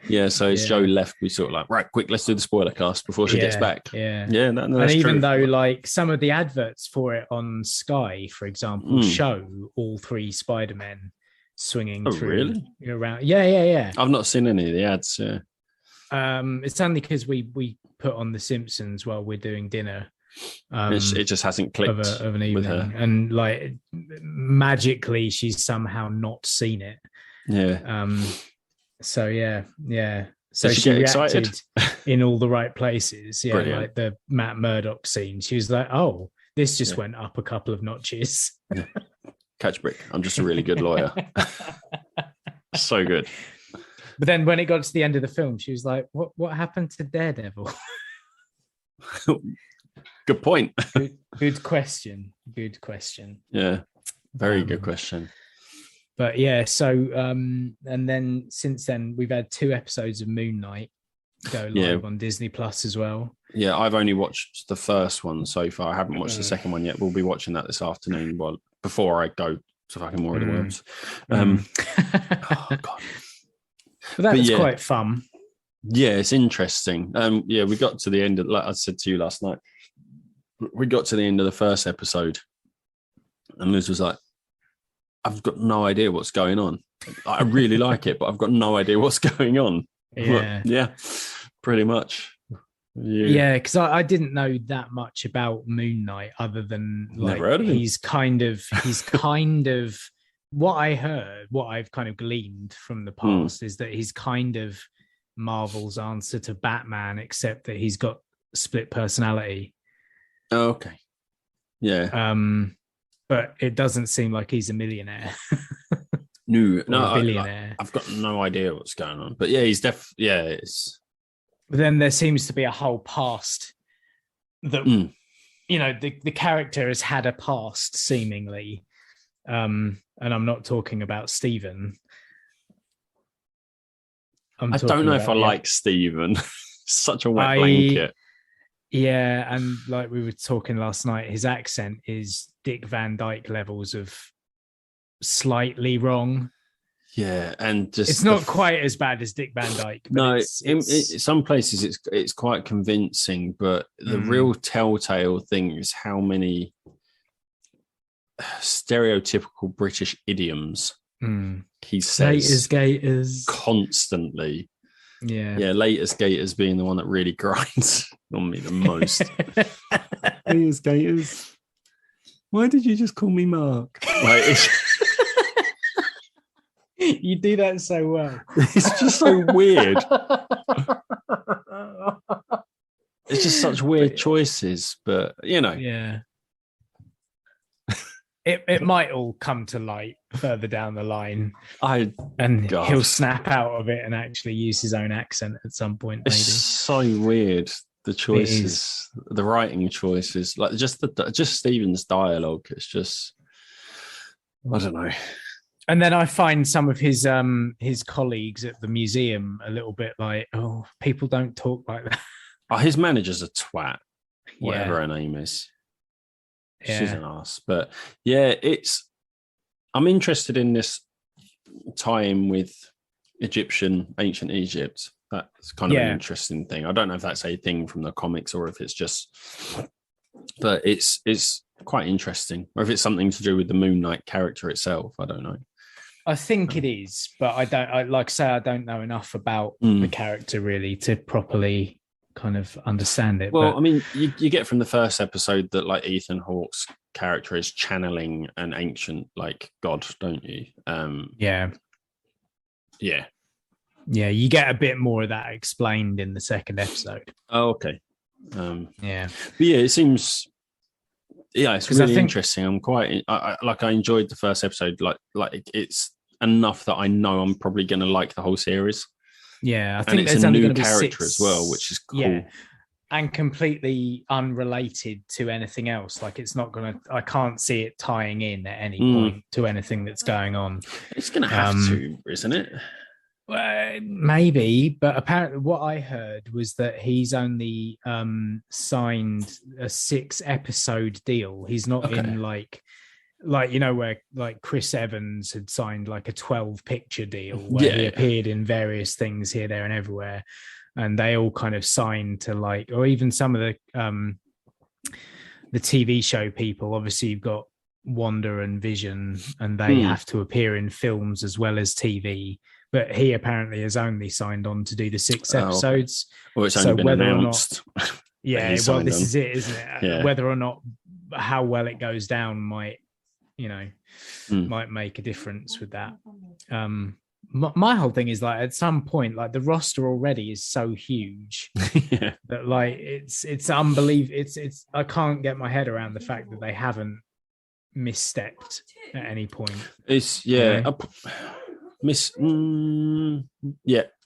Yeah, so as Joe left, we sort of like, right, quick, let's do the spoiler cast before she gets back. Yeah. And even though like some of the adverts for it on Sky, for example, show all 3 Spider-Men swinging through around. Yeah. I've not seen any of the ads. Yeah. It's only because we put on The Simpsons while we're doing dinner. It just hasn't clicked of an evening, with her. And like magically, she's somehow not seen it. Yeah. So yeah. So Did she reacted excited in all the right places. Yeah, Brilliant. like the Matt Murdock scene. She was like, "Oh, this just went up a couple of notches." Yeah. Catch brick. I'm just a really good lawyer. So good. But then when it got to the end of the film, she was like, "What happened to Daredevil?" Good point. Good question. Yeah, very good question. But yeah, so and then since then we've had 2 episodes of Moonknight go live on Disney Plus as well. Yeah, I've only watched the first one so far. I haven't watched the second one yet. We'll be watching that this afternoon. Well, before I go to fucking more of the worms. Oh god. But that was quite fun. Yeah, it's interesting. We got to the end of, like I said to you last night, we got to the end of the first episode, and Liz was like, "I've got no idea what's going on. I really like it, but I've got no idea what's going on." Yeah, pretty much. Yeah, because I didn't know that much about Moonknight other than like Never heard of him. he's kind of what I've kind of gleaned from the past is that he's kind of Marvel's answer to Batman, except that he's got split personality. Oh, okay. Yeah. But it doesn't seem like he's a millionaire. No, a billionaire. I've got no idea what's going on. But yeah, he's it's. But then there seems to be a whole past that the character has had a past seemingly. And I'm not talking about Stephen. I don't know if I like Stephen. Such a wet blanket. Yeah, and like we were talking last night, his accent is Dick Van Dyke levels of slightly wrong. Yeah, and just it's not quite as bad as Dick Van Dyke. No, in some places it's quite convincing, but the real telltale thing is how many stereotypical British idioms he says. Gators constantly. Yeah, latest Gators being the one that really grinds on me the most. Gators. Why did you just call me Mark? Like, you do that so well. It's just so weird. It's just such weird choices, but yeah. It might all come to light further down the line. He'll snap out of it and actually use his own accent at some point. Maybe. It's so weird. The choices, the writing choices, like just Stephen's dialogue. It's just, I don't know. And then I find some of his colleagues at the museum a little bit like, oh, people don't talk like that. Oh, his manager's a twat, whatever her name is. Yeah. She's an ass. But yeah, I'm interested in this tie-in with ancient Egypt. That's kind of an interesting thing. I don't know if that's a thing from the comics or if it's just, but it's quite interesting. Or if it's something to do with the Moonknight character itself. I don't know. I think it is, but I don't know enough about the character really to properly kind of understand it. Well, I mean, you get from the first episode that like Ethan Hawke's character is channeling an ancient like god, don't you? Yeah. You get a bit more of that explained in the second episode. Oh, okay. But it seems. Yeah, it's really interesting. I'm quite I enjoyed the first episode. Like it's enough that I know I'm probably going to like the whole series. Yeah, I and think it's there's a only new going to be character 6 as well, which is cool. Yeah, and completely unrelated to anything else. Like it's not going to. I can't see it tying in at any point to anything that's going on. It's going to have to, isn't it? Well, maybe, but apparently what I heard was that he's only signed a 6-episode deal. He's not in like where like Chris Evans had signed like a 12-picture deal where he appeared in various things here, there, and everywhere, and they all kind of signed to like, or even some of the TV show people. Obviously, you've got Wanda and Vision, and they have to appear in films as well as TV. But he apparently has only signed on to do the 6 episodes. Well, it's only been announced. This is it, isn't it? Yeah. Whether or not how well it goes down might make a difference with that. My whole thing is like at some point, like the roster already is so huge that like it's unbelievable. It's I can't get my head around the fact that they haven't misstepped at any point. It's no,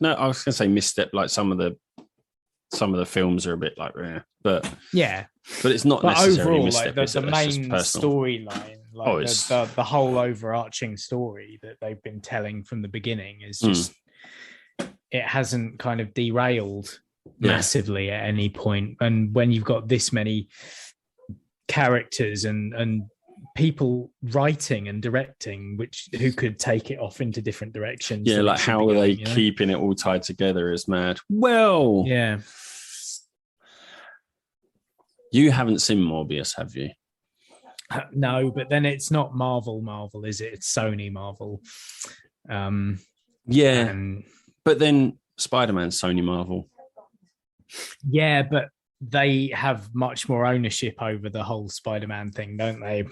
I was gonna say misstep. Like some of the films are a bit like but it's not necessarily overall misstep, like the main storyline, like the whole overarching story that they've been telling from the beginning is just it hasn't kind of derailed massively at any point. And when you've got this many characters and people writing and directing who could take it off into different directions, like how are they keeping it all tied together is mad. Well, you haven't seen Morbius, have you? No, but then it's not Marvel, is it? It's Sony Marvel. But then Spider-Man's Sony Marvel. Yeah, but they have much more ownership over the whole Spider-Man thing, don't they?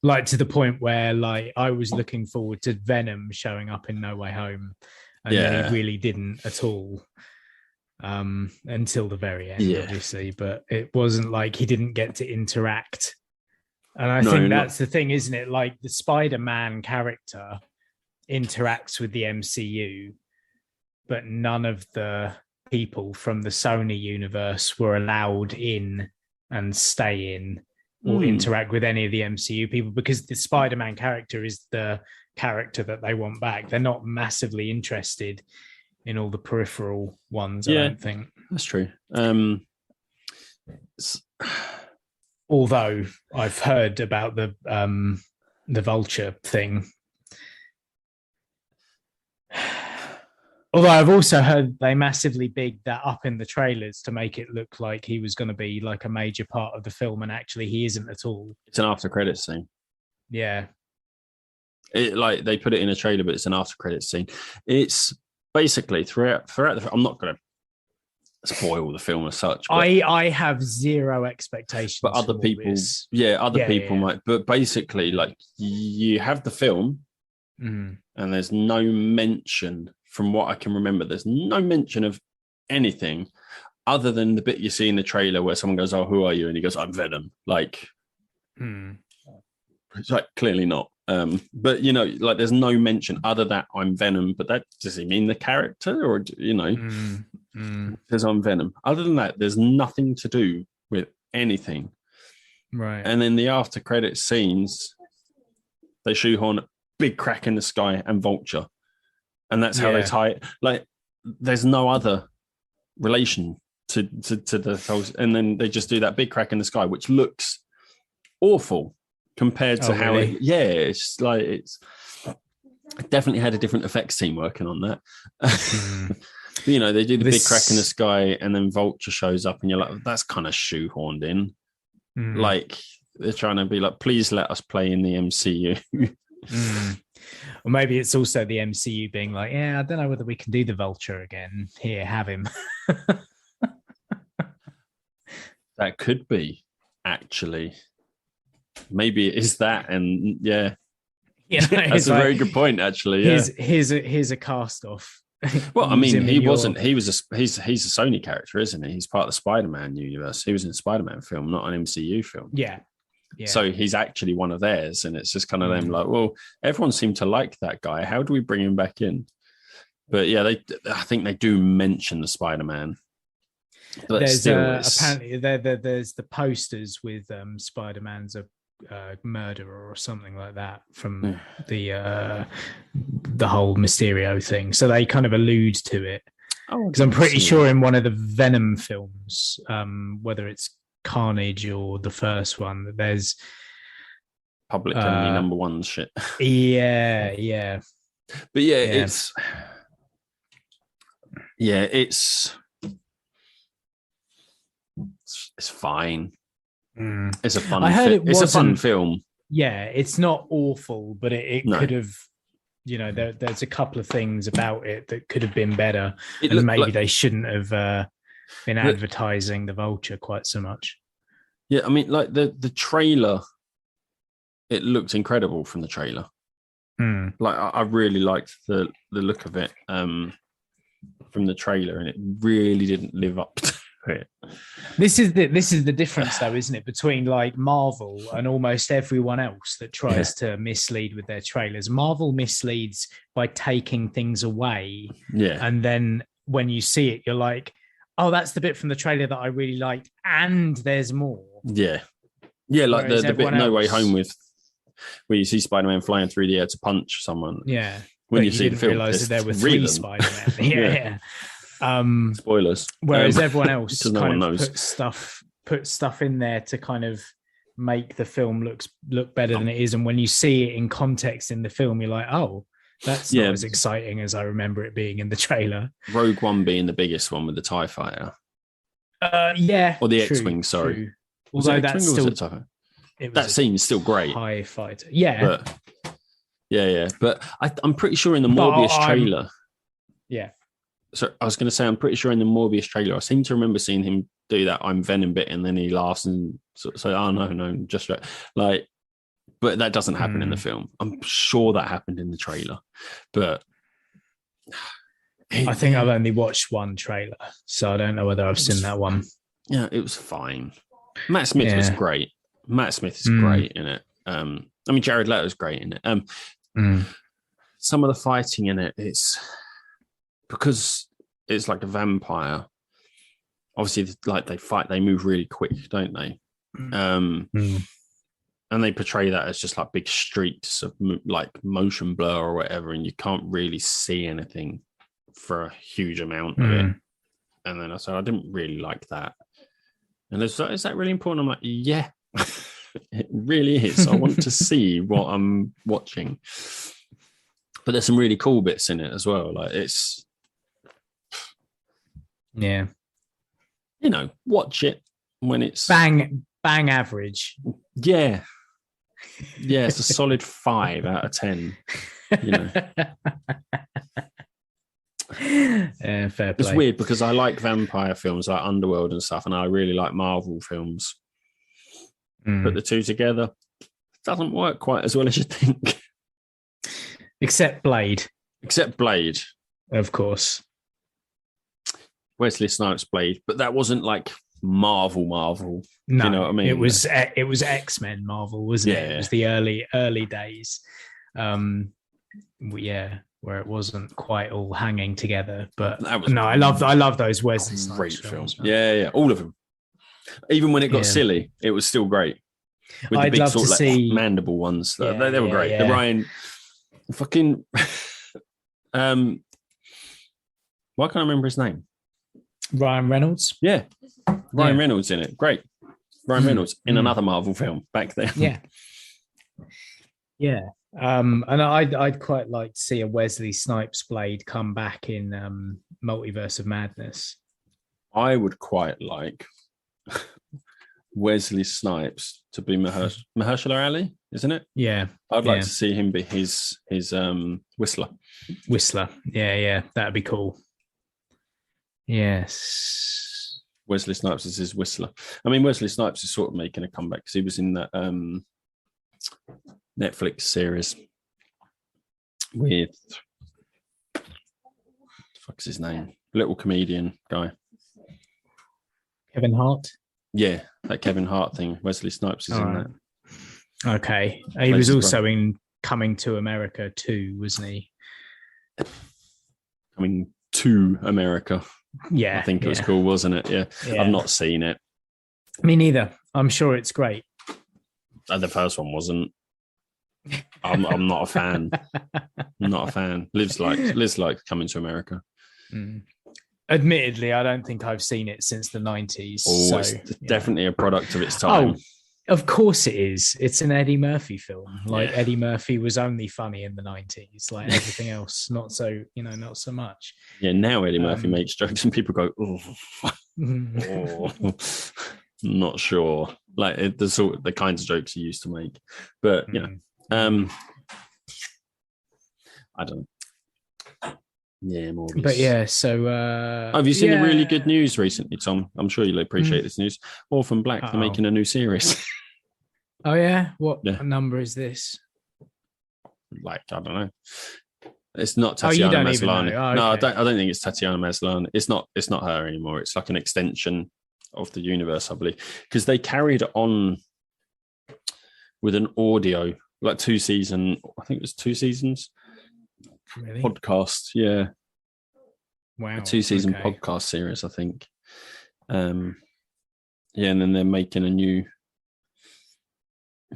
Like to the point where like I was looking forward to Venom showing up in No Way Home, and then he really didn't at all until the very end, obviously. But it wasn't like he didn't get to interact. And I think that's the thing, isn't it? Like the Spider-Man character interacts with the MCU, but none of the people from the Sony universe were allowed in and stay in or interact with any of the MCU people, because the Spider-Man character is the character that they want back. They're not massively interested in all the peripheral ones, I don't think. That's true. Although I've heard about the Vulture thing. Although I've also heard they massively bigged that up in the trailers to make it look like he was going to be like a major part of the film, and actually he isn't at all. It's an after credits scene. Yeah. Like they put it in a trailer, but it's an after credits scene. It's basically throughout the. I'm not going to spoil the film as such. But I have zero expectations. But other people, people might. But basically, like you have the film, and there's no mention. From what I can remember, there's no mention of anything other than the bit you see in the trailer where someone goes, "Oh, who are you?" And he goes, "I'm Venom." Like, it's like clearly not. But you know, like there's no mention other than I'm Venom. But that does he mean the character, or you know, says I'm Venom. Other than that, there's nothing to do with anything. Right. And then the after credit scenes, they shoehorn big crack in the sky and Vulture. And that's how they tie it. Like, there's no other relation to the whole. And then they just do that big crack in the sky, which looks awful compared to how really? It's like it's definitely had a different effects team working on that. You know, they do the big crack in the sky, and then Vulture shows up, and you're like, that's kind of shoehorned in. Like they're trying to be like, please let us play in the MCU. Or maybe it's also the MCU being like, I don't know whether we can do the Vulture again. Here, have him. That could be, actually. maybe it is that, and yeah, That's a very good point, actually. Yeah. Here's a cast off. Well, I mean, he wasn't. He's a Sony character, isn't he? He's part of the Spider-Man universe. He was in a Spider-Man film, not an MCU film. Yeah. So he's actually one of theirs, and it's just kind of them like, well, everyone seemed to like that guy. How do we bring him back in? But yeah, I think they do mention the Spider-Man. But there's still, apparently there's the posters with Spider-Man's a murderer or something like that from the whole Mysterio thing. So they kind of allude to it. Because I'm pretty sure in one of the Venom films, whether it's Carnage or the first one, that there's Public Enemy number one shit. Yeah. But it's fine. It's a fun. It's a fun film. Yeah, it's not awful, but it could have. There's a couple of things about it that could have been better, and maybe they shouldn't have been advertising the Vulture quite so much. Yeah, I mean, like the trailer, it looked incredible from the trailer. Like I really liked the look of it from the trailer, and it really didn't live up to it. This is the difference, though, isn't it, between like Marvel and almost everyone else that tries to mislead with their trailers. Marvel misleads by taking things away, and then when you see it, you're like, oh, that's the bit from the trailer that I really liked, and there's more. Yeah, like the bit No Way Home with where you see Spider-Man flying through the air to punch someone. Yeah, when you see the film, realize that there were three Spider-Man. Spoilers. Whereas everyone else kind of put stuff in there to kind of make the film look better than it is, and when you see it in context in the film, you're like, oh, that's not as exciting as I remember it being in the trailer. Rogue One being the biggest one with the TIE fighter. Or the X-wing. Sorry. True. Although that's still that scene's still great. TIE fighter. Yeah. But I'm pretty sure in the Morbius trailer. Yeah. So I was going to say, I'm pretty sure in the Morbius trailer, I seem to remember seeing him do that I'm Venom bit, and then he laughs and so oh no, just right. Like, but that doesn't happen in the film. I'm sure that happened in the trailer, but I think I've only watched one trailer, so I don't know whether I've seen that one. Yeah, it was fine. Matt Smith was great. Matt Smith is great in it. I mean, Jared Leto's great in it. Some of the fighting in it, it's because it's like a vampire. Obviously, like they move really quick, don't they? And they portray that as just like big streaks of like motion blur or whatever, and you can't really see anything for a huge amount of it. And then I said, I didn't really like that. And is that really important? I'm like, yeah, it really is. I want to see what I'm watching. But there's some really cool bits in it as well. Like it's, watch it when it's bang average. Yeah, it's a solid 5 out of 10. Fair play. It's weird because I like vampire films like Underworld and stuff, and I really like Marvel films. Put the two together, it doesn't work quite as well as you think. Except Blade, of course. Wesley Snipes Blade, but that wasn't like Marvel. No, you know what I mean? It was X-Men Marvel, wasn't it? It was the early days. Where it wasn't quite all hanging together. But I love those Wesley Snipes great films. Yeah, all of them. Even when it got silly, it was still great. With the big sort of like mandible ones, they were great. Yeah. The Ryan, fucking, why can't I remember his name? Ryan Reynolds. Yeah, Ryan Reynolds in it. Great. Ryan Reynolds in another Marvel film back then. Yeah. And I'd quite like to see a Wesley Snipes Blade come back in Multiverse of Madness. I would quite like Wesley Snipes to be Mahershala Ali, isn't it? Yeah. I'd like to see him be his Whistler. Yeah, that'd be cool. Yes. Wesley Snipes is his Whistler. I mean, Wesley Snipes is sort of making a comeback because he was in that Netflix series with fuck's his name? Little comedian guy. Kevin Hart. Yeah, that Kevin Hart thing. Wesley Snipes is in that. Okay. He was also in Coming to America too, wasn't he? Coming to America. Yeah. I think it was cool, wasn't it? Yeah. I've not seen it. Me neither. I'm sure it's great. The first one wasn't. I'm not a fan. I'm not a fan. Liz like Coming to America. Admittedly, I don't think I've seen it since the 90s. Oh, so, it's definitely a product of its time. Oh, of course it is. It's an Eddie Murphy film. Eddie Murphy was only funny in the 90s. Like everything else, not so much. Yeah, now Eddie Murphy makes jokes and people go, not sure. Like the kinds of jokes he used to make. But I don't know. Yeah, Morbius. But yeah, so have you seen the really good news recently, Tom? I'm sure you'll appreciate this news. Orphan Black, they're making a new series. Oh yeah? What number is this? Like, I don't know. It's not Tatiana Maslany. Oh, okay. No, I don't think it's Tatiana Maslany. It's not her anymore. It's like an extension of the universe, I believe. Because they carried on with an audio, like 2 seasons. I think it was 2 seasons. Really? Podcast, yeah. Wow. A 2-season podcast series, I think. And then they're making a new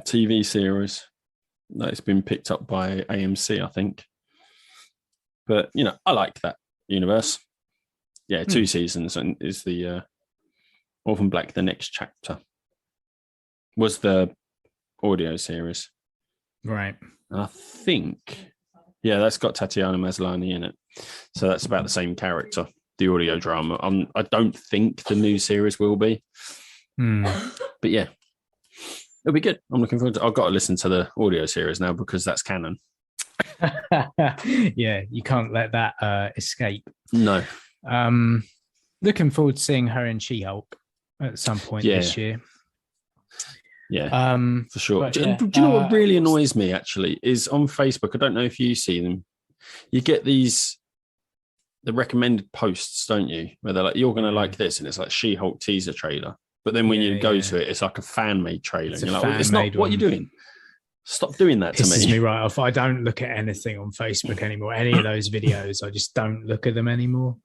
TV series that's been picked up by AMC, I think. But I like that universe. Yeah, 2 seasons, and is the Orphan Black: The Next Chapter was the audio series, right? And I think. Yeah, that's got Tatiana Maslany in it. So that's about the same character, the audio drama. I don't think the new series will be. But yeah, it'll be good. I'm looking forward to it. I've got to listen to the audio series now because that's canon. Yeah, you can't let that escape. No. Looking forward to seeing her in She-Hulk at some point this year. Yeah, for sure. Do you know what really annoys me, actually, is on Facebook, I don't know if you see them, you get the recommended posts, don't you? Where they're like, you're going to like this, and it's like She-Hulk teaser trailer. But then when you go to it, it's like a fan-made trailer. And you're like, it's not, what are you doing? Stop doing that to me. Pisses me right off. I don't look at anything on Facebook anymore. Any of those videos, I just don't look at them anymore.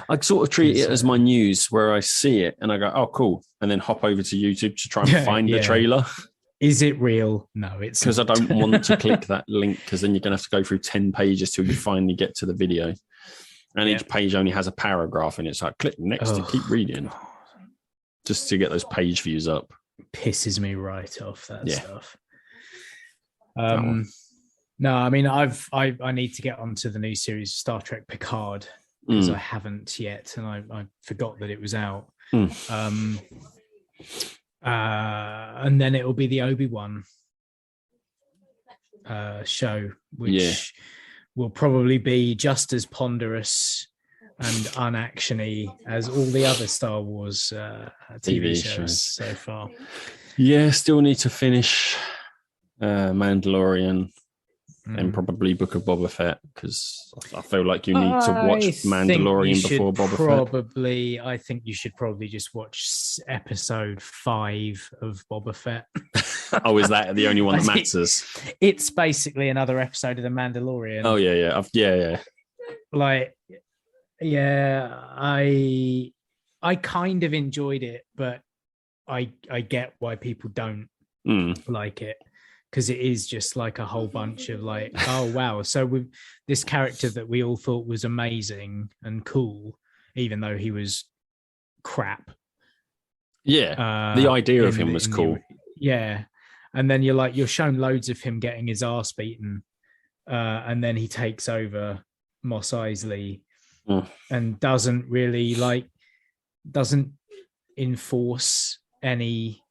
I sort of treat it as my news where I see it and I go, oh, cool. And then hop over to YouTube to try and find the trailer. Is it real? No, it's because I don't want to click that link because then you're going to have to go through 10 pages till you finally get to the video. And each page only has a paragraph and it's like, click next to keep reading. Just to get those page views up. Pisses me right off, that stuff. No, I mean, I need to get onto the new series Star Trek Picard because I haven't yet, and I forgot that it was out. And then it will be the Obi-Wan show, which will probably be just as ponderous and unactiony as all the other Star Wars TV shows so far. Yeah, still need to finish Mandalorian and probably Book of Boba Fett because I feel like you need to watch Mandalorian before Boba Fett. I think you should probably just watch episode 5 of Boba Fett. Oh, is that the only one that matters? It's basically another episode of The Mandalorian. Oh, yeah. Like, yeah, I kind of enjoyed it, but I get why people don't like it. Because it is just like a whole bunch of like, oh, wow. So with this character that we all thought was amazing and cool, even though he was crap. Yeah. The idea of him was cool. And then you're shown loads of him getting his ass beaten. And then he takes over Mos Eisley and doesn't enforce any.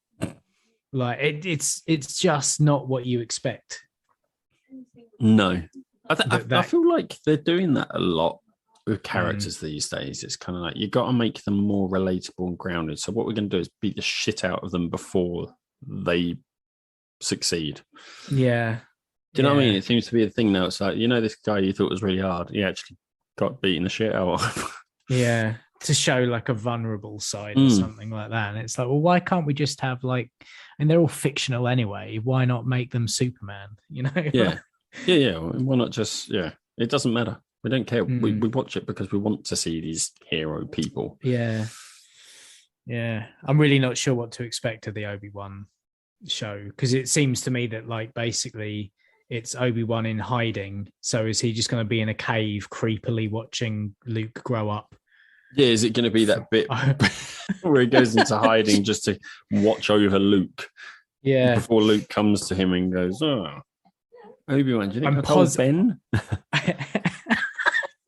Like it's just not what you expect. No, I feel like they're doing that a lot with characters these days. It's kind of like you got to make them more relatable and grounded. So what we're going to do is beat the shit out of them before they succeed. Yeah. Do you know what I mean? It seems to be a thing now. It's like, this guy you thought was really hard, he actually got beaten the shit out of. Yeah. To show like a vulnerable side or something like that. And it's like, well, why can't we just have like, and they're all fictional anyway. Why not make them Superman? Yeah. Yeah. Why not just, it doesn't matter. We don't care. We watch it because we want to see these hero people. Yeah. Yeah. I'm really not sure what to expect of the Obi-Wan show, because it seems to me that like basically it's Obi-Wan in hiding. So is he just going to be in a cave creepily watching Luke grow up? Yeah, is it going to be that bit where he goes into hiding just to watch over Luke? Yeah. Before Luke comes to him and goes, "Oh, Obi-Wan, do you think that's Ben?"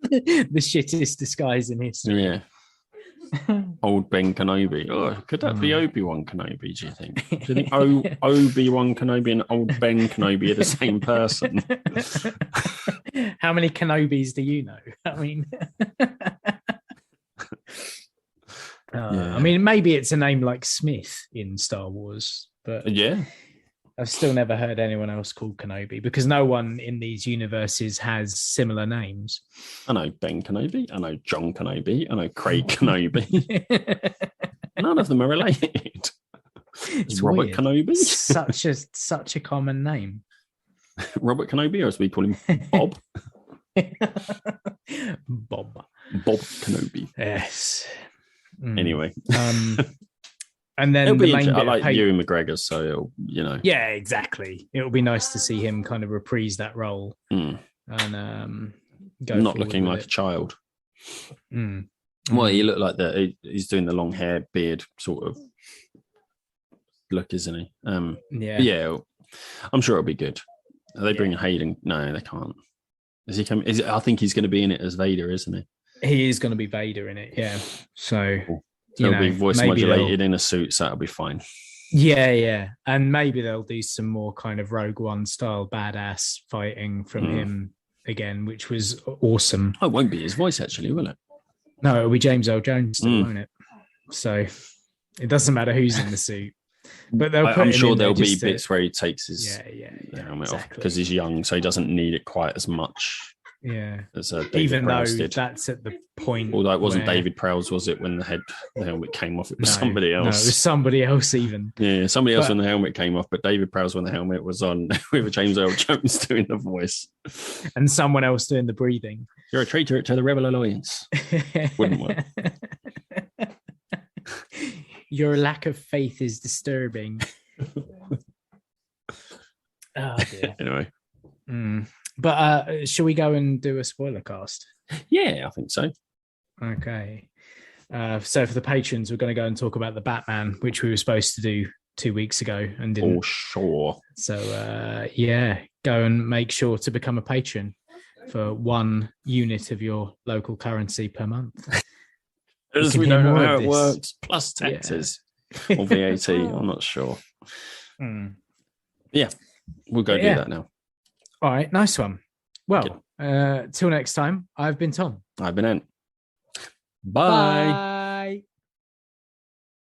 The shittest disguise in history. Yeah. Old Ben Kenobi. Oh, could that be Obi-Wan Kenobi, do you think? Do you think Obi-Wan Kenobi and old Ben Kenobi are the same person? How many Kenobis do you know? I mean... I mean, maybe it's a name like Smith in Star Wars, but yeah, I've still never heard anyone else called Kenobi, because no one in these universes has similar names. I know Ben Kenobi, I know John Kenobi, I know Craig Kenobi. None of them are related. It's Robert weird. Kenobi. such a common name. Robert Kenobi, or as we call him, Bob. Bob Kenobi. Yes. Anyway, and then the main bit I like Ewan McGregor, so Yeah, exactly. It'll be nice to see him kind of reprise that role and go not looking like a child. Well, he looked like that. He's doing the long hair, beard sort of look, isn't he? Yeah. I'm sure it'll be good. Are they bringing Hayden? No, they can't. Is he coming? I think he's going to be in it as Vader, isn't he? He is going to be Vader in it, yeah. So he'll be voice modulated in a suit, so that'll be fine. Yeah. And maybe they'll do some more kind of Rogue One style badass fighting from him again, which was awesome. Oh, it won't be his voice, actually, will it? No, it'll be James Earl Jones still, won't it? So it doesn't matter who's in the suit. But I'm sure there'll be bits where he takes his helmet off, exactly. because he's young, so he doesn't need it quite as much. Yeah, as David even Prowse though did. That's at the point. Although it wasn't David Prowse, was it? When the helmet came off, it was somebody else. No, it was somebody else. Even somebody else when the helmet came off, but David Prowse when the helmet was on, with James Earl Jones doing the voice, and someone else doing the breathing. You're a traitor to the Rebel Alliance. Wouldn't work. Your lack of faith is disturbing. Oh dear. Anyway. But shall we go and do a spoiler cast? Yeah, I think so. Okay. So for the patrons, we're going to go and talk about the Batman, which we were supposed to do 2 weeks ago and didn't. For sure. So go and make sure to become a patron for 1 unit of your local currency per month. As we don't know how it works, plus taxes or VAT, I'm not sure. Yeah, we'll go do that now. All right, nice one. Well, till next time, I've been Tom. I've been Ant. Bye.